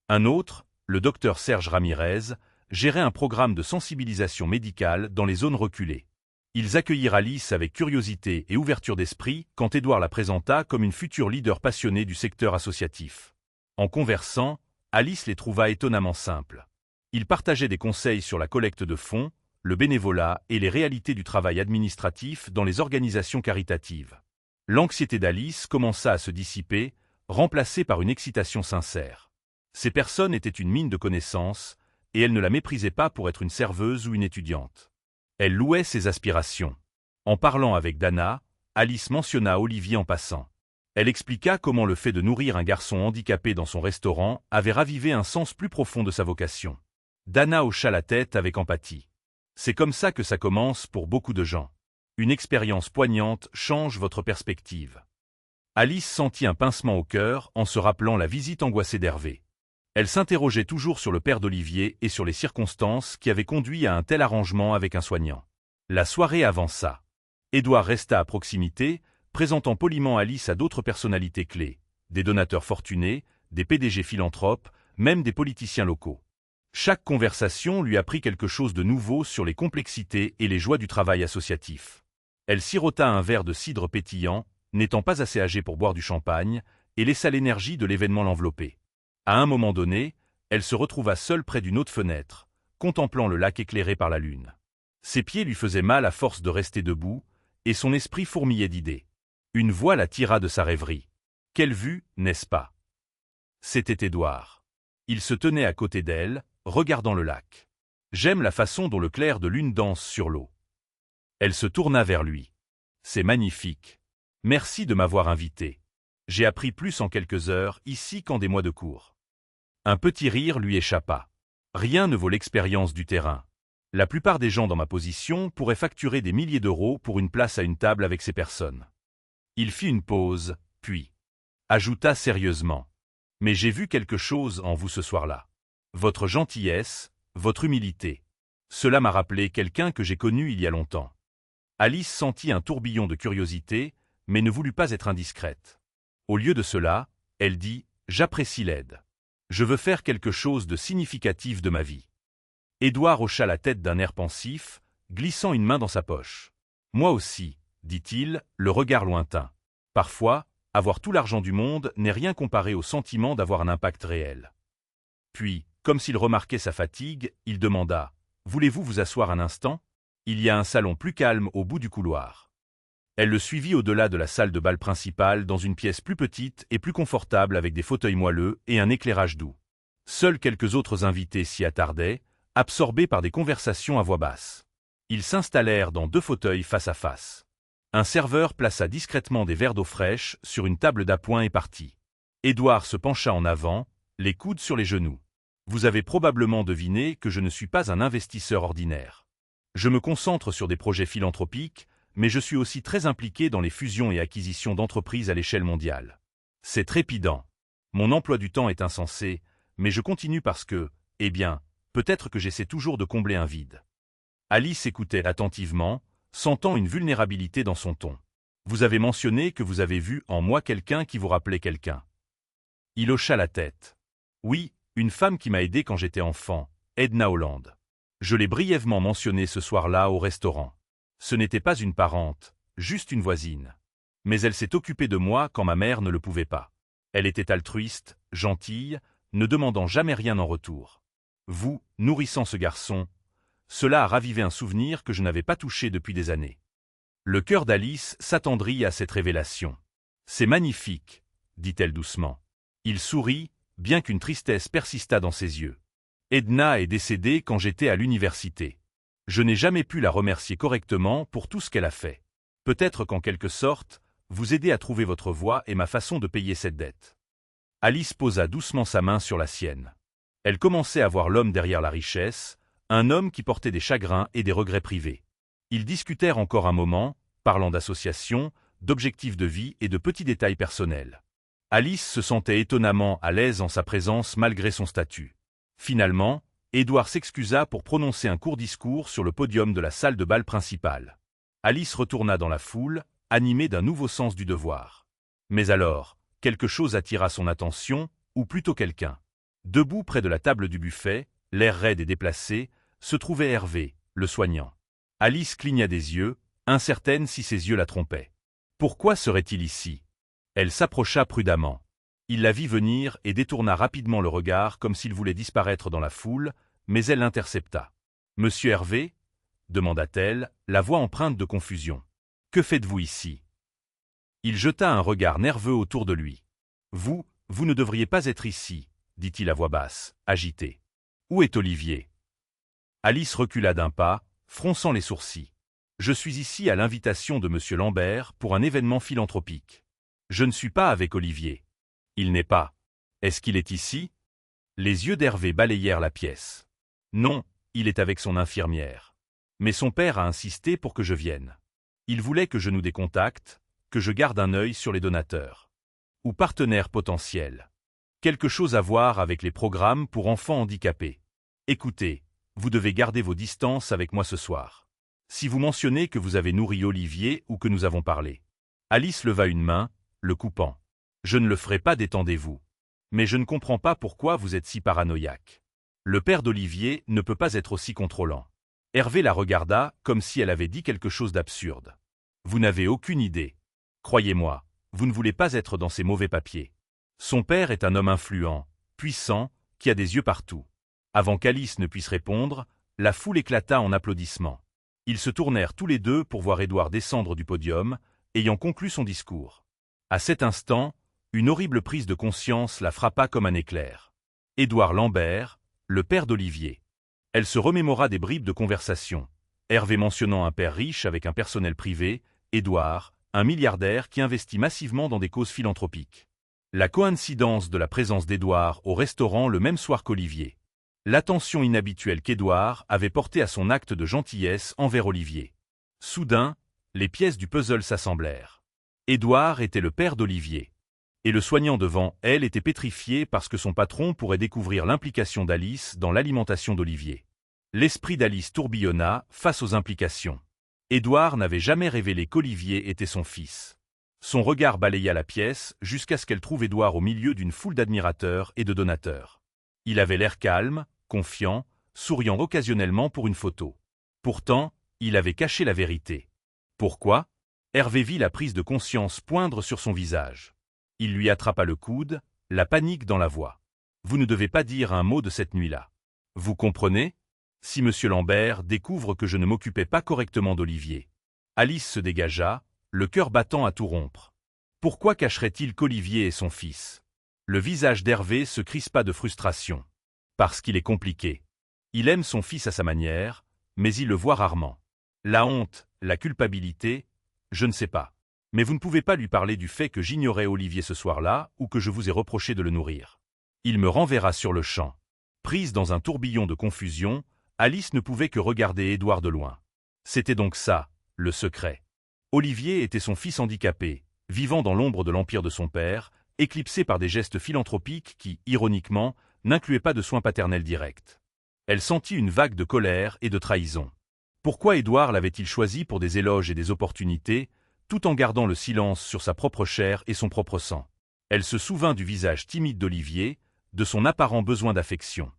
Un autre, le docteur Serge Ramirez, gérait un programme de sensibilisation médicale dans les zones reculées. Ils accueillirent Alice avec curiosité et ouverture d'esprit quand Édouard la présenta comme une future leader passionnée du secteur associatif. En conversant, Alice les trouva étonnamment simples. Ils partageaient des conseils sur la collecte de fonds, le bénévolat et les réalités du travail administratif dans les organisations caritatives. L'anxiété d'Alice commença à se dissiper, remplacée par une excitation sincère. Ces personnes étaient une mine de connaissances, et elle ne la méprisait pas pour être une serveuse ou une étudiante. Elle louait ses aspirations. En parlant avec Dana, Alice mentionna Olivier en passant. Elle expliqua comment le fait de nourrir un garçon handicapé dans son restaurant avait ravivé un sens plus profond de sa vocation. Dana hocha la tête avec empathie. C'est comme ça que ça commence pour beaucoup de gens. Une expérience poignante change votre perspective. Alice sentit un pincement au cœur en se rappelant la visite angoissée d'Hervé. Elle s'interrogeait toujours sur le père d'Olivier et sur les circonstances qui avaient conduit à un tel arrangement avec un soignant. La soirée avança. Édouard resta à proximité, présentant poliment Alice à d'autres personnalités clés, des donateurs fortunés, des PDG philanthropes, même des politiciens locaux. Chaque conversation lui apprit quelque chose de nouveau sur les complexités et les joies du travail associatif. Elle sirota un verre de cidre pétillant, n'étant pas assez âgée pour boire du champagne, et laissa l'énergie de l'événement l'envelopper. À un moment donné, elle se retrouva seule près d'une haute fenêtre, contemplant le lac éclairé par la lune. Ses pieds lui faisaient mal à force de rester debout, et son esprit fourmillait d'idées. Une voix la tira de sa rêverie. Quelle vue, n'est-ce pas? C'était Édouard. Il se tenait à côté d'elle, regardant le lac. J'aime la façon dont le clair de lune danse sur l'eau. Elle se tourna vers lui. C'est magnifique. Merci de m'avoir invité. J'ai appris plus en quelques heures ici qu'en des mois de cours. Un petit rire lui échappa. Rien ne vaut l'expérience du terrain. La plupart des gens dans ma position pourraient facturer des milliers d'euros pour une place à une table avec ces personnes. Il fit une pause, puis ajouta sérieusement. Mais j'ai vu quelque chose en vous ce soir-là. Votre gentillesse, votre humilité. Cela m'a rappelé quelqu'un que j'ai connu il y a longtemps. Alice sentit un tourbillon de curiosité, mais ne voulut pas être indiscrète. Au lieu de cela, elle dit « J'apprécie l'aide. Je veux faire quelque chose de significatif de ma vie. » Édouard hocha la tête d'un air pensif, glissant une main dans sa poche. « Moi aussi, » dit-il, le regard lointain. « Parfois, avoir tout l'argent du monde n'est rien comparé au sentiment d'avoir un impact réel. » Puis, comme s'il remarquait sa fatigue, il demanda « Voulez-vous vous asseoir un instant? Il y a un salon plus calme au bout du couloir. » Elle le suivit au-delà de la salle de bal principale dans une pièce plus petite et plus confortable avec des fauteuils moelleux et un éclairage doux. Seuls quelques autres invités s'y attardaient, absorbés par des conversations à voix basse. Ils s'installèrent dans 2 fauteuils face à face. Un serveur plaça discrètement des verres d'eau fraîche sur une table d'appoint et partit. Édouard se pencha en avant, les coudes sur les genoux. Vous avez probablement deviné que je ne suis pas un investisseur ordinaire. Je me concentre sur des projets philanthropiques, mais je suis aussi très impliqué dans les fusions et acquisitions d'entreprises à l'échelle mondiale. C'est trépidant. Mon emploi du temps est insensé, mais je continue parce que, eh bien, peut-être que j'essaie toujours de combler un vide. Alice écoutait attentivement, sentant une vulnérabilité dans son ton. Vous avez mentionné que vous avez vu en moi quelqu'un qui vous rappelait quelqu'un. Il hocha la tête. Oui, une femme qui m'a aidé quand j'étais enfant, Edna Holland. Je l'ai brièvement mentionnée ce soir-là au restaurant. Ce n'était pas une parente, juste une voisine. Mais elle s'est occupée de moi quand ma mère ne le pouvait pas. Elle était altruiste, gentille, ne demandant jamais rien en retour. Vous, nourrissant ce garçon, cela a ravivé un souvenir que je n'avais pas touché depuis des années. Le cœur d'Alice s'attendrit à cette révélation. C'est magnifique, dit-elle doucement. Il sourit, bien qu'une tristesse persistât dans ses yeux. Edna est décédée quand j'étais à l'université. Je n'ai jamais pu la remercier correctement pour tout ce qu'elle a fait. Peut-être qu'en quelque sorte, vous aider à trouver votre voie est ma façon de payer cette dette. Alice posa doucement sa main sur la sienne. Elle commençait à voir l'homme derrière la richesse, un homme qui portait des chagrins et des regrets privés. Ils discutèrent encore un moment, parlant d'associations, d'objectifs de vie et de petits détails personnels. Alice se sentait étonnamment à l'aise en sa présence malgré son statut. Finalement, Édouard s'excusa pour prononcer un court discours sur le podium de la salle de bal principale. Alice retourna dans la foule, animée d'un nouveau sens du devoir. Mais alors, quelque chose attira son attention, ou plutôt quelqu'un. Debout près de la table du buffet, l'air raide et déplacé, se trouvait Hervé, le soignant. Alice cligna des yeux, incertaine si ses yeux la trompaient. Pourquoi serait-il ici? Elle s'approcha prudemment. Il la vit venir et détourna rapidement le regard comme s'il voulait disparaître dans la foule, mais elle l'intercepta. « Monsieur Hervé ?» demanda-t-elle, la voix empreinte de confusion. « Que faites-vous ici ?» Il jeta un regard nerveux autour de lui. « Vous ne devriez pas être ici, » dit-il à voix basse, agité. « Où est Olivier ?» Alice recula d'un pas, fronçant les sourcils. « Je suis ici à l'invitation de Monsieur Lambert pour un événement philanthropique. Je ne suis pas avec Olivier. Il n'est pas. Est-ce qu'il est ici ?» Les yeux d'Hervé balayèrent la pièce. « Non, il est avec son infirmière. Mais son père a insisté pour que je vienne. Il voulait que je noue des contacts, que je garde un œil sur les donateurs. Ou partenaires potentiels. Quelque chose à voir avec les programmes pour enfants handicapés. Écoutez, vous devez garder vos distances avec moi ce soir. Si vous mentionnez que vous avez nourri Olivier ou que nous avons parlé. » Alice leva une main, le coupant. « Je ne le ferai pas, détendez-vous. Mais je ne comprends pas pourquoi vous êtes si paranoïaque. Le père d'Olivier ne peut pas être aussi contrôlant. » Hervé la regarda comme si elle avait dit quelque chose d'absurde. « Vous n'avez aucune idée. Croyez-moi, vous ne voulez pas être dans ces mauvais papiers. Son père est un homme influent, puissant, qui a des yeux partout. » Avant qu'Alice ne puisse répondre, la foule éclata en applaudissements. Ils se tournèrent tous les deux pour voir Édouard descendre du podium, ayant conclu son discours. À cet instant, une horrible prise de conscience la frappa comme un éclair. Édouard Lambert, le père d'Olivier. Elle se remémora des bribes de conversation. Hervé mentionnant un père riche avec un personnel privé, Édouard, un milliardaire qui investit massivement dans des causes philanthropiques. La coïncidence de la présence d'Édouard au restaurant le même soir qu'Olivier. L'attention inhabituelle qu'Édouard avait portée à son acte de gentillesse envers Olivier. Soudain, les pièces du puzzle s'assemblèrent. Édouard était le père d'Olivier. Et le soignant devant elle était pétrifié parce que son patron pourrait découvrir l'implication d'Alice dans l'alimentation d'Olivier. L'esprit d'Alice tourbillonna face aux implications. Édouard n'avait jamais révélé qu'Olivier était son fils. Son regard balaya la pièce jusqu'à ce qu'elle trouve Édouard au milieu d'une foule d'admirateurs et de donateurs. Il avait l'air calme, confiant, souriant occasionnellement pour une photo. Pourtant, il avait caché la vérité. Pourquoi? Hervé vit la prise de conscience poindre sur son visage. Il lui attrapa le coude, la panique dans la voix. « Vous ne devez pas dire un mot de cette nuit-là. Vous comprenez? Si Monsieur Lambert découvre que je ne m'occupais pas correctement d'Olivier. » Alice se dégagea, le cœur battant à tout rompre. Pourquoi cacherait-il qu'Olivier est son fils? Le visage d'Hervé se crispa de frustration. Parce qu'il est compliqué. Il aime son fils à sa manière, mais il le voit rarement. La honte, la culpabilité, je ne sais pas. Mais vous ne pouvez pas lui parler du fait que j'ignorais Olivier ce soir-là ou que je vous ai reproché de le nourrir. Il me renverra sur le champ. Prise dans un tourbillon de confusion, Alice ne pouvait que regarder Édouard de loin. C'était donc ça, le secret. Olivier était son fils handicapé, vivant dans l'ombre de l'empire de son père, éclipsé par des gestes philanthropiques qui, ironiquement, n'incluaient pas de soins paternels directs. Elle sentit une vague de colère et de trahison. Pourquoi Édouard l'avait-il choisi pour des éloges et des opportunités, tout en gardant le silence sur sa propre chair et son propre sang? Elle se souvint du visage timide d'Olivier, de son apparent besoin d'affection.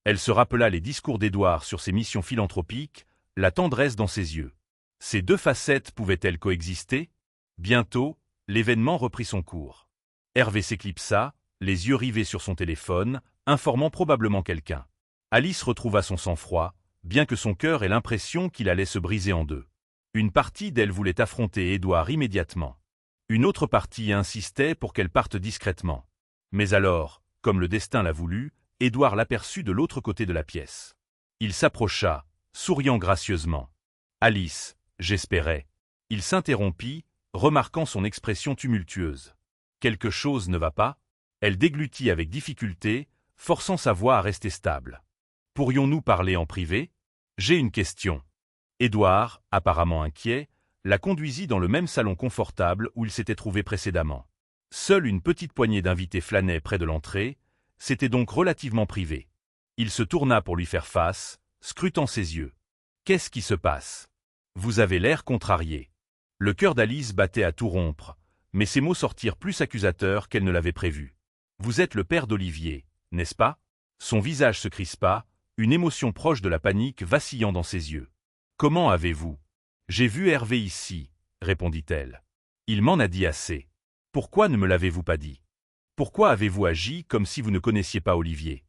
Elle se rappela les discours d'Édouard sur ses missions philanthropiques, la tendresse dans ses yeux. Ces deux facettes pouvaient-elles coexister? Bientôt, l'événement reprit son cours. Hervé s'éclipsa, les yeux rivés sur son téléphone, informant probablement quelqu'un. Alice retrouva son sang-froid, bien que son cœur ait l'impression qu'il allait se briser en deux. Une partie d'elle voulait affronter Édouard immédiatement. Une autre partie insistait pour qu'elle parte discrètement. Mais alors, comme le destin l'a voulu, Édouard l'aperçut de l'autre côté de la pièce. Il s'approcha, souriant gracieusement. « Alice, j'espérais. » Il s'interrompit, remarquant son expression tumultueuse. « Quelque chose ne va pas ?» Elle déglutit avec difficulté, forçant sa voix à rester stable. « Pourrions-nous parler en privé ? J'ai une question. » Édouard, apparemment inquiet, la conduisit dans le même salon confortable où il s'était trouvé précédemment. Seule une petite poignée d'invités flânait près de l'entrée, c'était donc relativement privé. Il se tourna pour lui faire face, scrutant ses yeux. « Qu'est-ce qui se passe ? Vous avez l'air contrarié. » Le cœur d'Alice battait à tout rompre, mais ses mots sortirent plus accusateurs qu'elle ne l'avait prévu. « Vous êtes le père d'Olivier, n'est-ce pas ?» Son visage se crispa, une émotion proche de la panique vacillant dans ses yeux. « Comment avez-vous ? J'ai vu Hervé ici, » répondit-elle. « Il m'en a dit assez. Pourquoi ne me l'avez-vous pas dit ? Pourquoi avez-vous agi comme si vous ne connaissiez pas Olivier ?»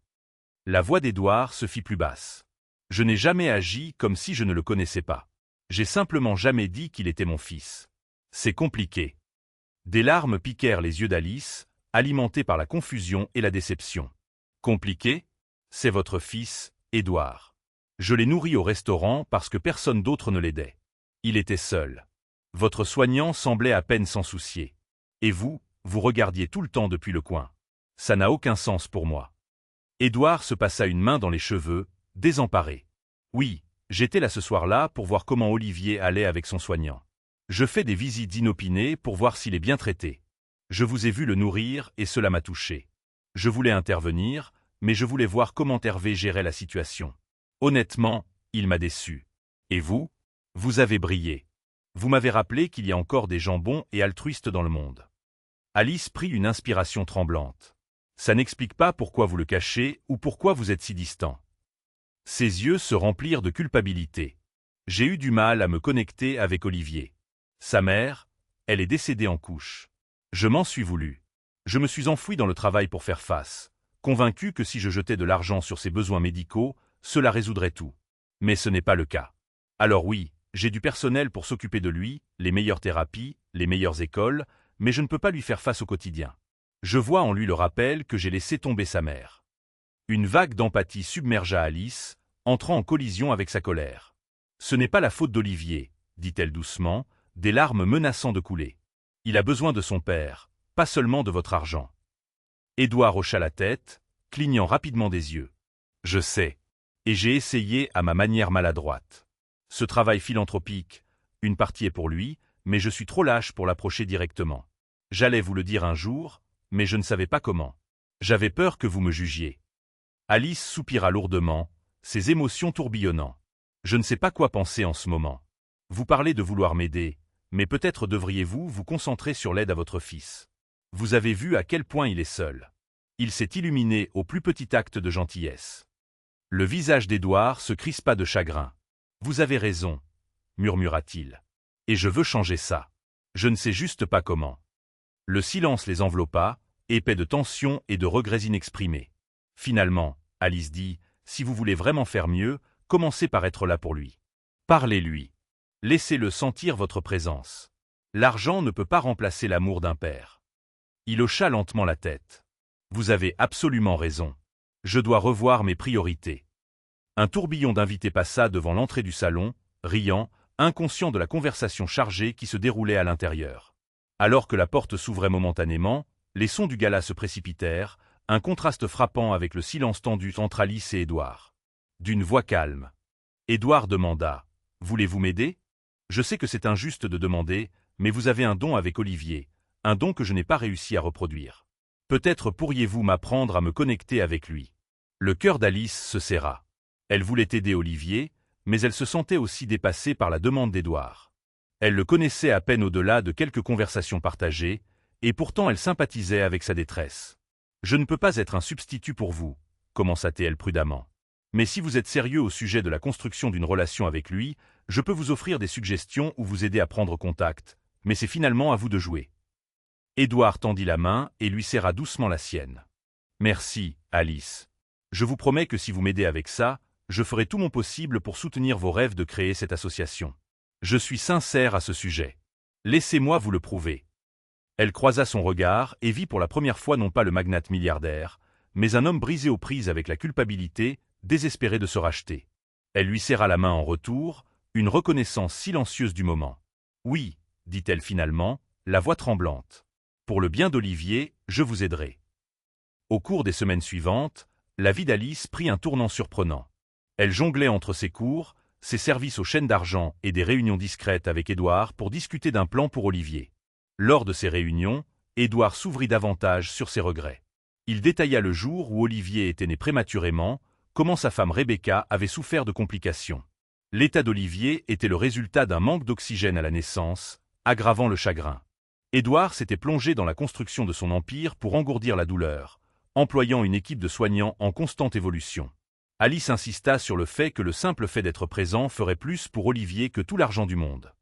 La voix d'Édouard se fit plus basse. « Je n'ai jamais agi comme si je ne le connaissais pas. J'ai simplement jamais dit qu'il était mon fils. C'est compliqué. » Des larmes piquèrent les yeux d'Alice, alimentées par la confusion et la déception. « Compliqué ? C'est votre fils, Édouard. Je l'ai nourri au restaurant parce que personne d'autre ne l'aidait. Il était seul. Votre soignant semblait à peine s'en soucier. Et vous regardiez tout le temps depuis le coin. Ça n'a aucun sens pour moi. » Édouard se passa une main dans les cheveux, désemparé. « Oui, j'étais là ce soir-là pour voir comment Olivier allait avec son soignant. Je fais des visites inopinées pour voir s'il est bien traité. Je vous ai vu le nourrir et cela m'a touché. Je voulais intervenir, mais je voulais voir comment Hervé gérait la situation. Honnêtement, il m'a déçu. Et vous ? Vous avez brillé. Vous m'avez rappelé qu'il y a encore des gens bons et altruistes dans le monde. » Alice prit une inspiration tremblante. « Ça n'explique pas pourquoi vous le cachez ou pourquoi vous êtes si distant. » Ses yeux se remplirent de culpabilité. « J'ai eu du mal à me connecter avec Olivier. Sa mère, elle est décédée en couche. Je m'en suis voulu. Je me suis enfoui dans le travail pour faire face, convaincu que si je jetais de l'argent sur ses besoins médicaux, cela résoudrait tout. Mais ce n'est pas le cas. Alors oui, j'ai du personnel pour s'occuper de lui, les meilleures thérapies, les meilleures écoles, mais je ne peux pas lui faire face au quotidien. Je vois en lui le rappel que j'ai laissé tomber sa mère. » Une vague d'empathie submergea Alice, entrant en collision avec sa colère. « Ce n'est pas la faute d'Olivier, » dit-elle doucement, des larmes menaçant de couler. « Il a besoin de son père, pas seulement de votre argent. » Édouard hocha la tête, clignant rapidement des yeux. « Je sais. Et j'ai essayé à ma manière maladroite. Ce travail philanthropique, une partie est pour lui, mais je suis trop lâche pour l'approcher directement. J'allais vous le dire un jour, mais je ne savais pas comment. J'avais peur que vous me jugiez. » Alice soupira lourdement, ses émotions tourbillonnant. « Je ne sais pas quoi penser en ce moment. Vous parlez de vouloir m'aider, mais peut-être devriez-vous vous concentrer sur l'aide à votre fils. Vous avez vu à quel point il est seul. Il s'est illuminé au plus petit acte de gentillesse. » Le visage d'Édouard se crispa de chagrin. « Vous avez raison, » murmura-t-il. « Et je veux changer ça. Je ne sais juste pas comment. » Le silence les enveloppa, épais de tension et de regrets inexprimés. Finalement, Alice dit, « Si vous voulez vraiment faire mieux, commencez par être là pour lui. Parlez-lui. Laissez-le sentir votre présence. L'argent ne peut pas remplacer l'amour d'un père. » Il hocha lentement la tête. « Vous avez absolument raison. Je dois revoir mes priorités. » Un tourbillon d'invités passa devant l'entrée du salon, riant, inconscient de la conversation chargée qui se déroulait à l'intérieur. Alors que la porte s'ouvrait momentanément, les sons du gala se précipitèrent, un contraste frappant avec le silence tendu entre Alice et Édouard. D'une voix calme, Édouard demanda « Voulez-vous m'aider ? Je sais que c'est injuste de demander, mais vous avez un don avec Olivier, un don que je n'ai pas réussi à reproduire. Peut-être pourriez-vous m'apprendre à me connecter avec lui. » Le cœur d'Alice se serra. Elle voulait aider Olivier, mais elle se sentait aussi dépassée par la demande d'Édouard. Elle le connaissait à peine au-delà de quelques conversations partagées, et pourtant elle sympathisait avec sa détresse. « Je ne peux pas être un substitut pour vous, » commença-t-elle prudemment. « Mais si vous êtes sérieux au sujet de la construction d'une relation avec lui, je peux vous offrir des suggestions ou vous aider à prendre contact, mais c'est finalement à vous de jouer. » Édouard tendit la main et lui serra doucement la sienne. « Merci, Alice. Je vous promets que si vous m'aidez avec ça, je ferai tout mon possible pour soutenir vos rêves de créer cette association. Je suis sincère à ce sujet. Laissez-moi vous le prouver. » Elle croisa son regard et vit pour la première fois non pas le magnate milliardaire, mais un homme brisé aux prises avec la culpabilité, désespéré de se racheter. Elle lui serra la main en retour, une reconnaissance silencieuse du moment. « Oui, » dit-elle finalement, la voix tremblante. « Pour le bien d'Olivier, je vous aiderai. » Au cours des semaines suivantes, la vie d'Alice prit un tournant surprenant. Elle jonglait entre ses cours, ses services aux chaînes d'argent et des réunions discrètes avec Édouard pour discuter d'un plan pour Olivier. Lors de ces réunions, Édouard s'ouvrit davantage sur ses regrets. Il détailla le jour où Olivier était né prématurément, comment sa femme Rebecca avait souffert de complications. L'état d'Olivier était le résultat d'un manque d'oxygène à la naissance, aggravant le chagrin. Édouard s'était plongé dans la construction de son empire pour engourdir la douleur, employant une équipe de soignants en constante évolution. Alice insista sur le fait que le simple fait d'être présent ferait plus pour Olivier que tout l'argent du monde.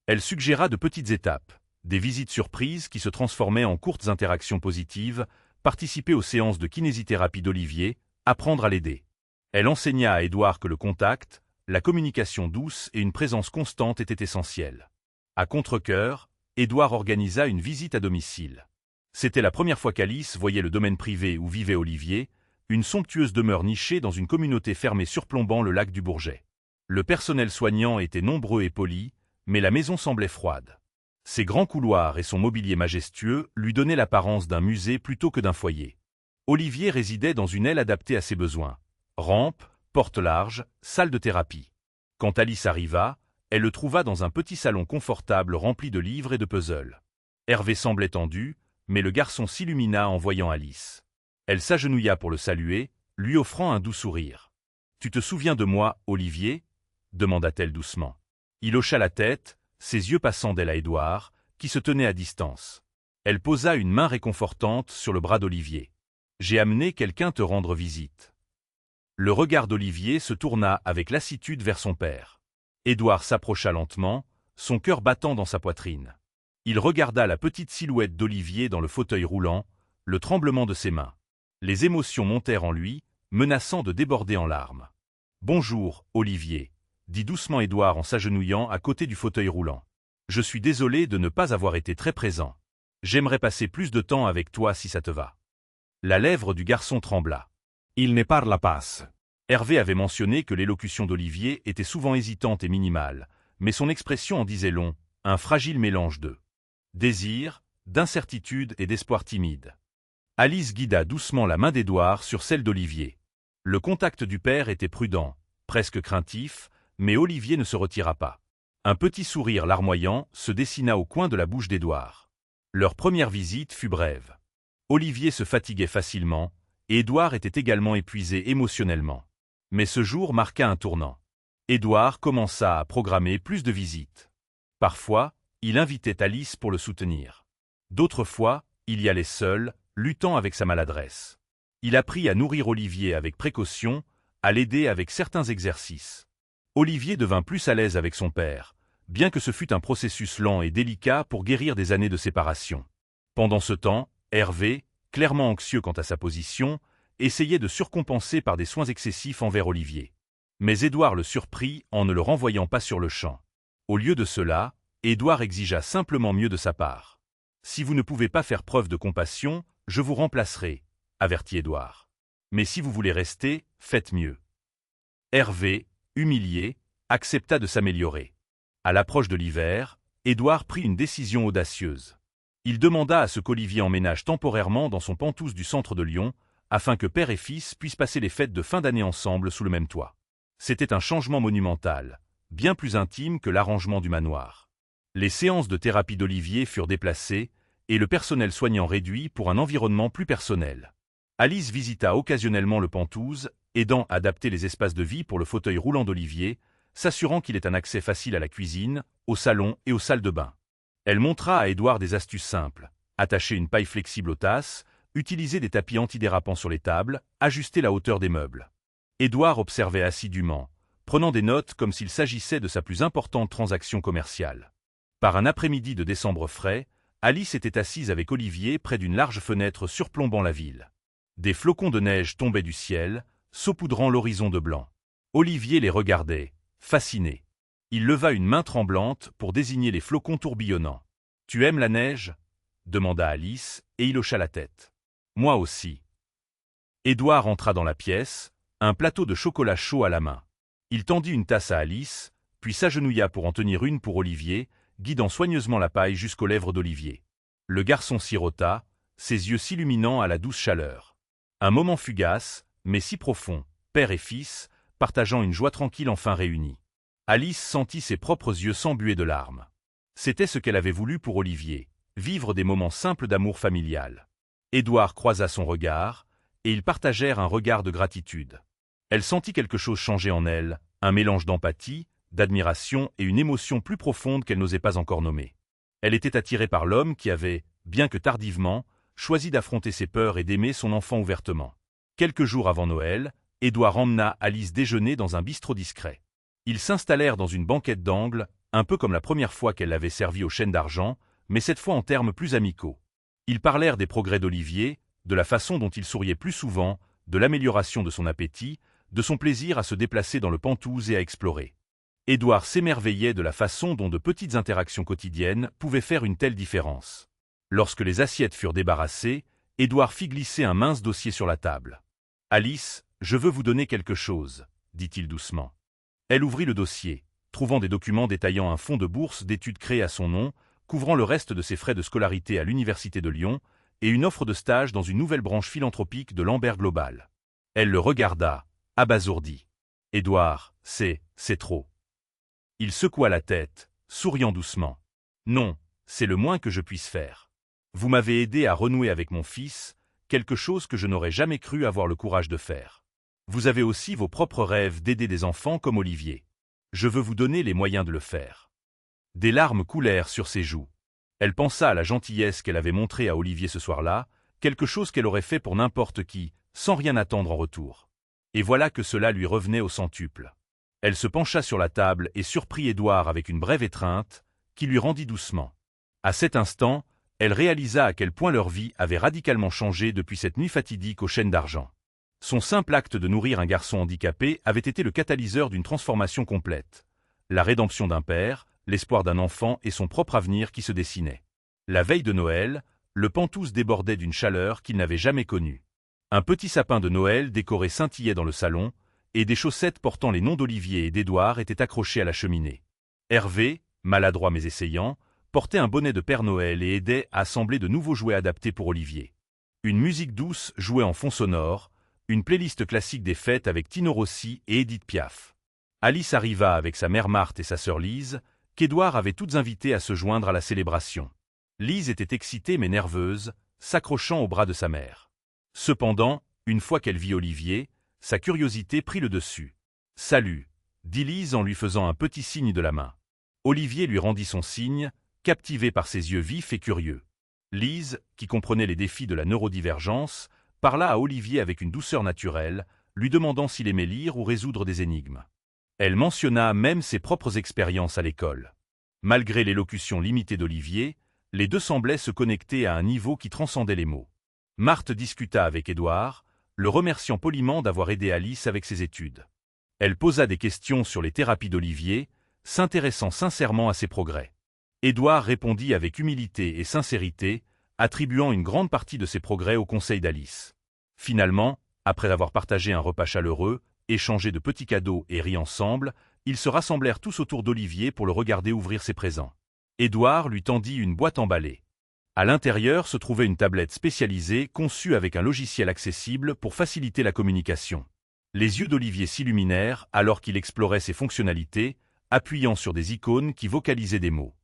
Elle suggéra de petites étapes, des visites surprises qui se transformaient en courtes interactions positives, participer aux séances de kinésithérapie d'Olivier, apprendre à l'aider. Elle enseigna à Édouard que le contact, la communication douce et une présence constante étaient essentielles. À contre-cœur, Édouard organisa une visite à domicile. C'était la première fois qu'Alice voyait le domaine privé où vivait Olivier, une somptueuse demeure nichée dans une communauté fermée surplombant le lac du Bourget. Le personnel soignant était nombreux et poli, mais la maison semblait froide. Ses grands couloirs et son mobilier majestueux lui donnaient l'apparence d'un musée plutôt que d'un foyer. Olivier résidait dans une aile adaptée à ses besoins. Rampe, porte large, salle de thérapie. Quand Alice arriva, elle le trouva dans un petit salon confortable rempli de livres et de puzzles. Hervé semblait tendu, mais le garçon s'illumina en voyant Alice. Elle s'agenouilla pour le saluer, lui offrant un doux sourire. « Tu te souviens de moi, Olivier ?» demanda-t-elle doucement. Il hocha la tête, ses yeux passant d'elle à Édouard, qui se tenait à distance. Elle posa une main réconfortante sur le bras d'Olivier. « J'ai amené quelqu'un te rendre visite. » Le regard d'Olivier se tourna avec lassitude vers son père. Édouard s'approcha lentement, son cœur battant dans sa poitrine. Il regarda la petite silhouette d'Olivier dans le fauteuil roulant, le tremblement de ses mains. Les émotions montèrent en lui, menaçant de déborder en larmes. « Bonjour, Olivier », dit doucement Édouard en s'agenouillant à côté du fauteuil roulant. « Je suis désolé de ne pas avoir été très présent. J'aimerais passer plus de temps avec toi si ça te va. » La lèvre du garçon trembla. « Il n'est pas la passe. » Hervé avait mentionné que l'élocution d'Olivier était souvent hésitante et minimale, mais son expression en disait long, un fragile mélange de désir, d'incertitude et d'espoir timide. Alice guida doucement la main d'Édouard sur celle d'Olivier. Le contact du père était prudent, presque craintif, mais Olivier ne se retira pas. Un petit sourire larmoyant se dessina au coin de la bouche d'Édouard. Leur première visite fut brève. Olivier se fatiguait facilement, et Édouard était également épuisé émotionnellement. Mais ce jour marqua un tournant. Édouard commença à programmer plus de visites. Parfois, il invitait Alice pour le soutenir. D'autres fois, il y allait seul, luttant avec sa maladresse. Il apprit à nourrir Olivier avec précaution, à l'aider avec certains exercices. Olivier devint plus à l'aise avec son père, bien que ce fût un processus lent et délicat pour guérir des années de séparation. Pendant ce temps, Hervé, clairement anxieux quant à sa position, essayait de surcompenser par des soins excessifs envers Olivier. Mais Édouard le surprit en ne le renvoyant pas sur le champ. Au lieu de cela, Édouard exigea simplement mieux de sa part. « Si vous ne pouvez pas faire preuve de compassion, je vous remplacerai, » avertit Édouard. « Mais si vous voulez rester, faites mieux. » Hervé, humilié, accepta de s'améliorer. À l'approche de l'hiver, Édouard prit une décision audacieuse. Il demanda à ce qu'Olivier emménage temporairement dans son Pantouse du centre de Lyon, afin que père et fils puissent passer les fêtes de fin d'année ensemble sous le même toit. C'était un changement monumental, bien plus intime que l'arrangement du manoir. Les séances de thérapie d'Olivier furent déplacées, et le personnel soignant réduit pour un environnement plus personnel. Alice visita occasionnellement le Pantouse, aidant à adapter les espaces de vie pour le fauteuil roulant d'Olivier, s'assurant qu'il ait un accès facile à la cuisine, au salon et aux salles de bain. Elle montra à Édouard des astuces simples: attacher une paille flexible aux tasses, utiliser des tapis antidérapants sur les tables, ajuster la hauteur des meubles. Édouard observait assidûment, prenant des notes comme s'il s'agissait de sa plus importante transaction commerciale. Par un après-midi de décembre frais, Alice était assise avec Olivier près d'une large fenêtre surplombant la ville. Des flocons de neige tombaient du ciel, saupoudrant l'horizon de blanc. Olivier les regardait, fasciné. Il leva une main tremblante pour désigner les flocons tourbillonnants. « Tu aimes la neige » demanda Alice, et il hocha la tête. « Moi aussi. » Édouard entra dans la pièce, un plateau de chocolat chaud à la main. Il tendit une tasse à Alice, puis s'agenouilla pour en tenir une pour Olivier, guidant soigneusement la paille jusqu'aux lèvres d'Olivier. Le garçon sirota, ses yeux s'illuminant à la douce chaleur. Un moment fugace, mais si profond, père et fils, partageant une joie tranquille enfin réunie. Alice sentit ses propres yeux s'embuer de larmes. C'était ce qu'elle avait voulu pour Olivier, vivre des moments simples d'amour familial. Édouard croisa son regard, et ils partagèrent un regard de gratitude. Elle sentit quelque chose changer en elle, un mélange d'empathie, d'admiration et une émotion plus profonde qu'elle n'osait pas encore nommer. Elle était attirée par l'homme qui avait, bien que tardivement, choisi d'affronter ses peurs et d'aimer son enfant ouvertement. Quelques jours avant Noël, Édouard emmena Alice déjeuner dans un bistrot discret. Ils s'installèrent dans une banquette d'angle, un peu comme la première fois qu'elle l'avait servi aux chaînes d'argent, mais cette fois en termes plus amicaux. Ils parlèrent des progrès d'Olivier, de la façon dont il souriait plus souvent, de l'amélioration de son appétit, de son plaisir à se déplacer dans le Pantouse et à explorer. Édouard s'émerveillait de la façon dont de petites interactions quotidiennes pouvaient faire une telle différence. Lorsque les assiettes furent débarrassées, Édouard fit glisser un mince dossier sur la table. « Alice, je veux vous donner quelque chose, » dit-il doucement. Elle ouvrit le dossier, trouvant des documents détaillant un fonds de bourse d'études créé à son nom, couvrant le reste de ses frais de scolarité à l'Université de Lyon, et une offre de stage dans une nouvelle branche philanthropique de Lambert Global. Elle le regarda, abasourdi. « Édouard, c'est trop. » Il secoua la tête, souriant doucement. « Non, c'est le moins que je puisse faire. Vous m'avez aidé à renouer avec mon fils, quelque chose que je n'aurais jamais cru avoir le courage de faire. Vous avez aussi vos propres rêves d'aider des enfants comme Olivier. Je veux vous donner les moyens de le faire. » Des larmes coulèrent sur ses joues. Elle pensa à la gentillesse qu'elle avait montrée à Olivier ce soir-là, quelque chose qu'elle aurait fait pour n'importe qui, sans rien attendre en retour. Et voilà que cela lui revenait au centuple. Elle se pencha sur la table et surprit Édouard avec une brève étreinte, qui lui rendit doucement. À cet instant, elle réalisa à quel point leur vie avait radicalement changé depuis cette nuit fatidique aux chaînes d'argent. Son simple acte de nourrir un garçon handicapé avait été le catalyseur d'une transformation complète. La rédemption d'un père, l'espoir d'un enfant et son propre avenir qui se dessinait. La veille de Noël, le Pantouse débordait d'une chaleur qu'il n'avait jamais connue. Un petit sapin de Noël décoré scintillait dans le salon, et des chaussettes portant les noms d'Olivier et d'Édouard étaient accrochées à la cheminée. Hervé, maladroit mais essayant, portait un bonnet de Père Noël et aidait à assembler de nouveaux jouets adaptés pour Olivier. Une musique douce jouait en fond sonore, une playlist classique des fêtes avec Tino Rossi et Édith Piaf. Alice arriva avec sa mère Marthe et sa sœur Lise, qu'Édouard avait toutes invitées à se joindre à la célébration. Lise était excitée mais nerveuse, s'accrochant au bras de sa mère. Cependant, une fois qu'elle vit Olivier, sa curiosité prit le dessus. « Salut » dit Lise en lui faisant un petit signe de la main. Olivier lui rendit son signe, captivé par ses yeux vifs et curieux. Lise, qui comprenait les défis de la neurodivergence, parla à Olivier avec une douceur naturelle, lui demandant s'il aimait lire ou résoudre des énigmes. Elle mentionna même ses propres expériences à l'école. Malgré l'élocution limitée d'Olivier, les deux semblaient se connecter à un niveau qui transcendait les mots. Marthe discuta avec Édouard, le remerciant poliment d'avoir aidé Alice avec ses études. Elle posa des questions sur les thérapies d'Olivier, s'intéressant sincèrement à ses progrès. Édouard répondit avec humilité et sincérité, attribuant une grande partie de ses progrès aux conseils d'Alice. Finalement, après avoir partagé un repas chaleureux, échangé de petits cadeaux et ri ensemble, Ils se rassemblèrent tous autour d'Olivier pour le regarder ouvrir ses présents. Édouard lui tendit une boîte emballée. À l'intérieur se trouvait une tablette spécialisée conçue avec un logiciel accessible pour faciliter la communication. Les yeux d'Olivier s'illuminèrent alors qu'il explorait ses fonctionnalités, appuyant sur des icônes qui vocalisaient des mots.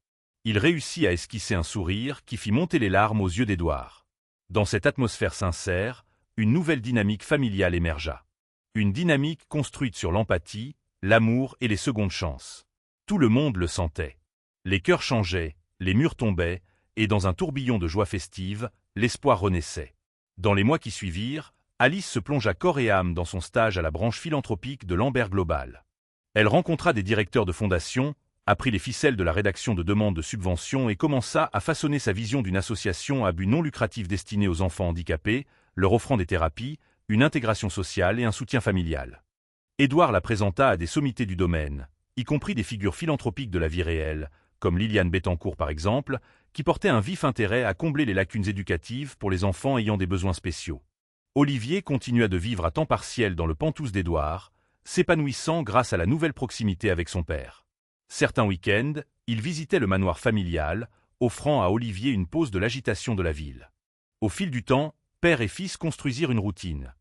Il réussit à esquisser un sourire qui fit monter les larmes aux yeux d'Édouard. Dans cette atmosphère sincère, une nouvelle dynamique familiale émergea. Une dynamique construite sur l'empathie, l'amour et les secondes chances. Tout le monde le sentait. Les cœurs changeaient, les murs tombaient, et dans un tourbillon de joie festive, l'espoir renaissait. Dans les mois qui suivirent, Alice se plongea corps et âme dans son stage à la branche philanthropique de Lambert Global. Elle rencontra des directeurs de fondations, apprit les ficelles de la rédaction de demandes de subventions et commença à façonner sa vision d'une association à but non lucratif destinée aux enfants handicapés, leur offrant des thérapies, une intégration sociale et un soutien familial. Édouard la présenta à des sommités du domaine, y compris des figures philanthropiques de la vie réelle, comme Liliane Bettencourt par exemple, qui portait un vif intérêt à combler les lacunes éducatives pour les enfants ayant des besoins spéciaux. Olivier continua de vivre à temps partiel dans le Pantouse d'Édouard, s'épanouissant grâce à la nouvelle proximité avec son père. Certains week-ends, il visitait le manoir familial, offrant à Olivier une pause de l'agitation de la ville. Au fil du temps, père et fils construisirent une routine.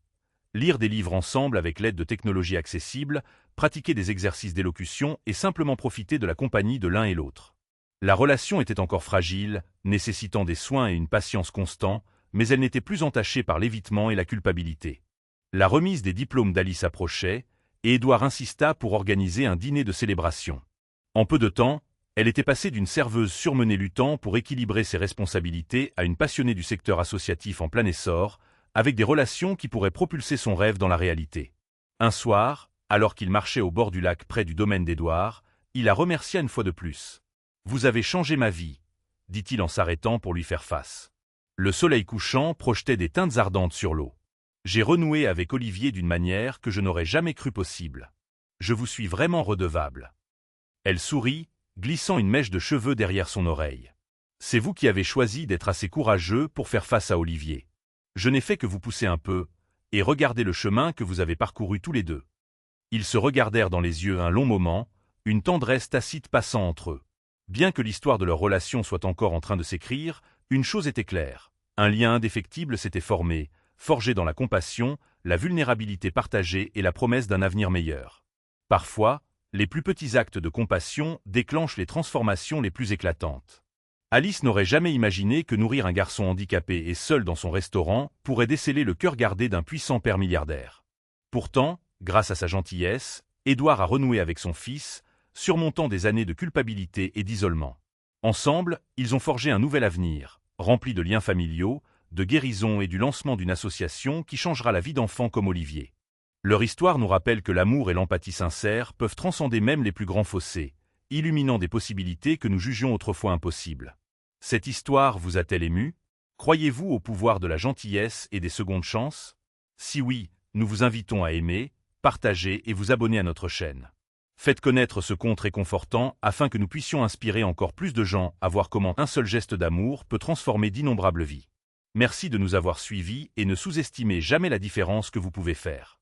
Lire des livres ensemble avec l'aide de technologies accessibles, pratiquer des exercices d'élocution et simplement profiter de la compagnie de l'un et l'autre. La relation était encore fragile, nécessitant des soins et une patience constants, mais elle n'était plus entachée par l'évitement et la culpabilité. La remise des diplômes d'Alice approchait, et Édouard insista pour organiser un dîner de célébration. En peu de temps, elle était passée d'une serveuse surmenée luttant pour équilibrer ses responsabilités à une passionnée du secteur associatif en plein essor, avec des relations qui pourraient propulser son rêve dans la réalité. Un soir, alors qu'il marchait au bord du lac près du domaine d'Édouard, il la remercia une fois de plus. « Vous avez changé ma vie », dit-il en s'arrêtant pour lui faire face. Le soleil couchant projetait des teintes ardentes sur l'eau. « J'ai renoué avec Olivier d'une manière que je n'aurais jamais cru possible. Je vous suis vraiment redevable. » Elle sourit, glissant une mèche de cheveux derrière son oreille. « C'est vous qui avez choisi d'être assez courageux pour faire face à Olivier. Je n'ai fait que vous pousser un peu, et regardez le chemin que vous avez parcouru tous les deux. » Ils se regardèrent dans les yeux un long moment, une tendresse tacite passant entre eux. Bien que l'histoire de leur relation soit encore en train de s'écrire, une chose était claire. Un lien indéfectible s'était formé, forgé dans la compassion, la vulnérabilité partagée et la promesse d'un avenir meilleur. Parfois, les plus petits actes de compassion déclenchent les transformations les plus éclatantes. Alice n'aurait jamais imaginé que nourrir un garçon handicapé et seul dans son restaurant pourrait déceler le cœur gardé d'un puissant père milliardaire. Pourtant, grâce à sa gentillesse, Édouard a renoué avec son fils, surmontant des années de culpabilité et d'isolement. Ensemble, ils ont forgé un nouvel avenir, rempli de liens familiaux, de guérison et du lancement d'une association qui changera la vie d'enfants comme Olivier. Leur histoire nous rappelle que l'amour et l'empathie sincère peuvent transcender même les plus grands fossés, illuminant des possibilités que nous jugions autrefois impossibles. Cette histoire vous a-t-elle ému? Croyez-vous au pouvoir de la gentillesse et des secondes chances? Si oui, nous vous invitons à aimer, partager et vous abonner à notre chaîne. Faites connaître ce conte réconfortant afin que nous puissions inspirer encore plus de gens à voir comment un seul geste d'amour peut transformer d'innombrables vies. Merci de nous avoir suivis et ne sous-estimez jamais la différence que vous pouvez faire.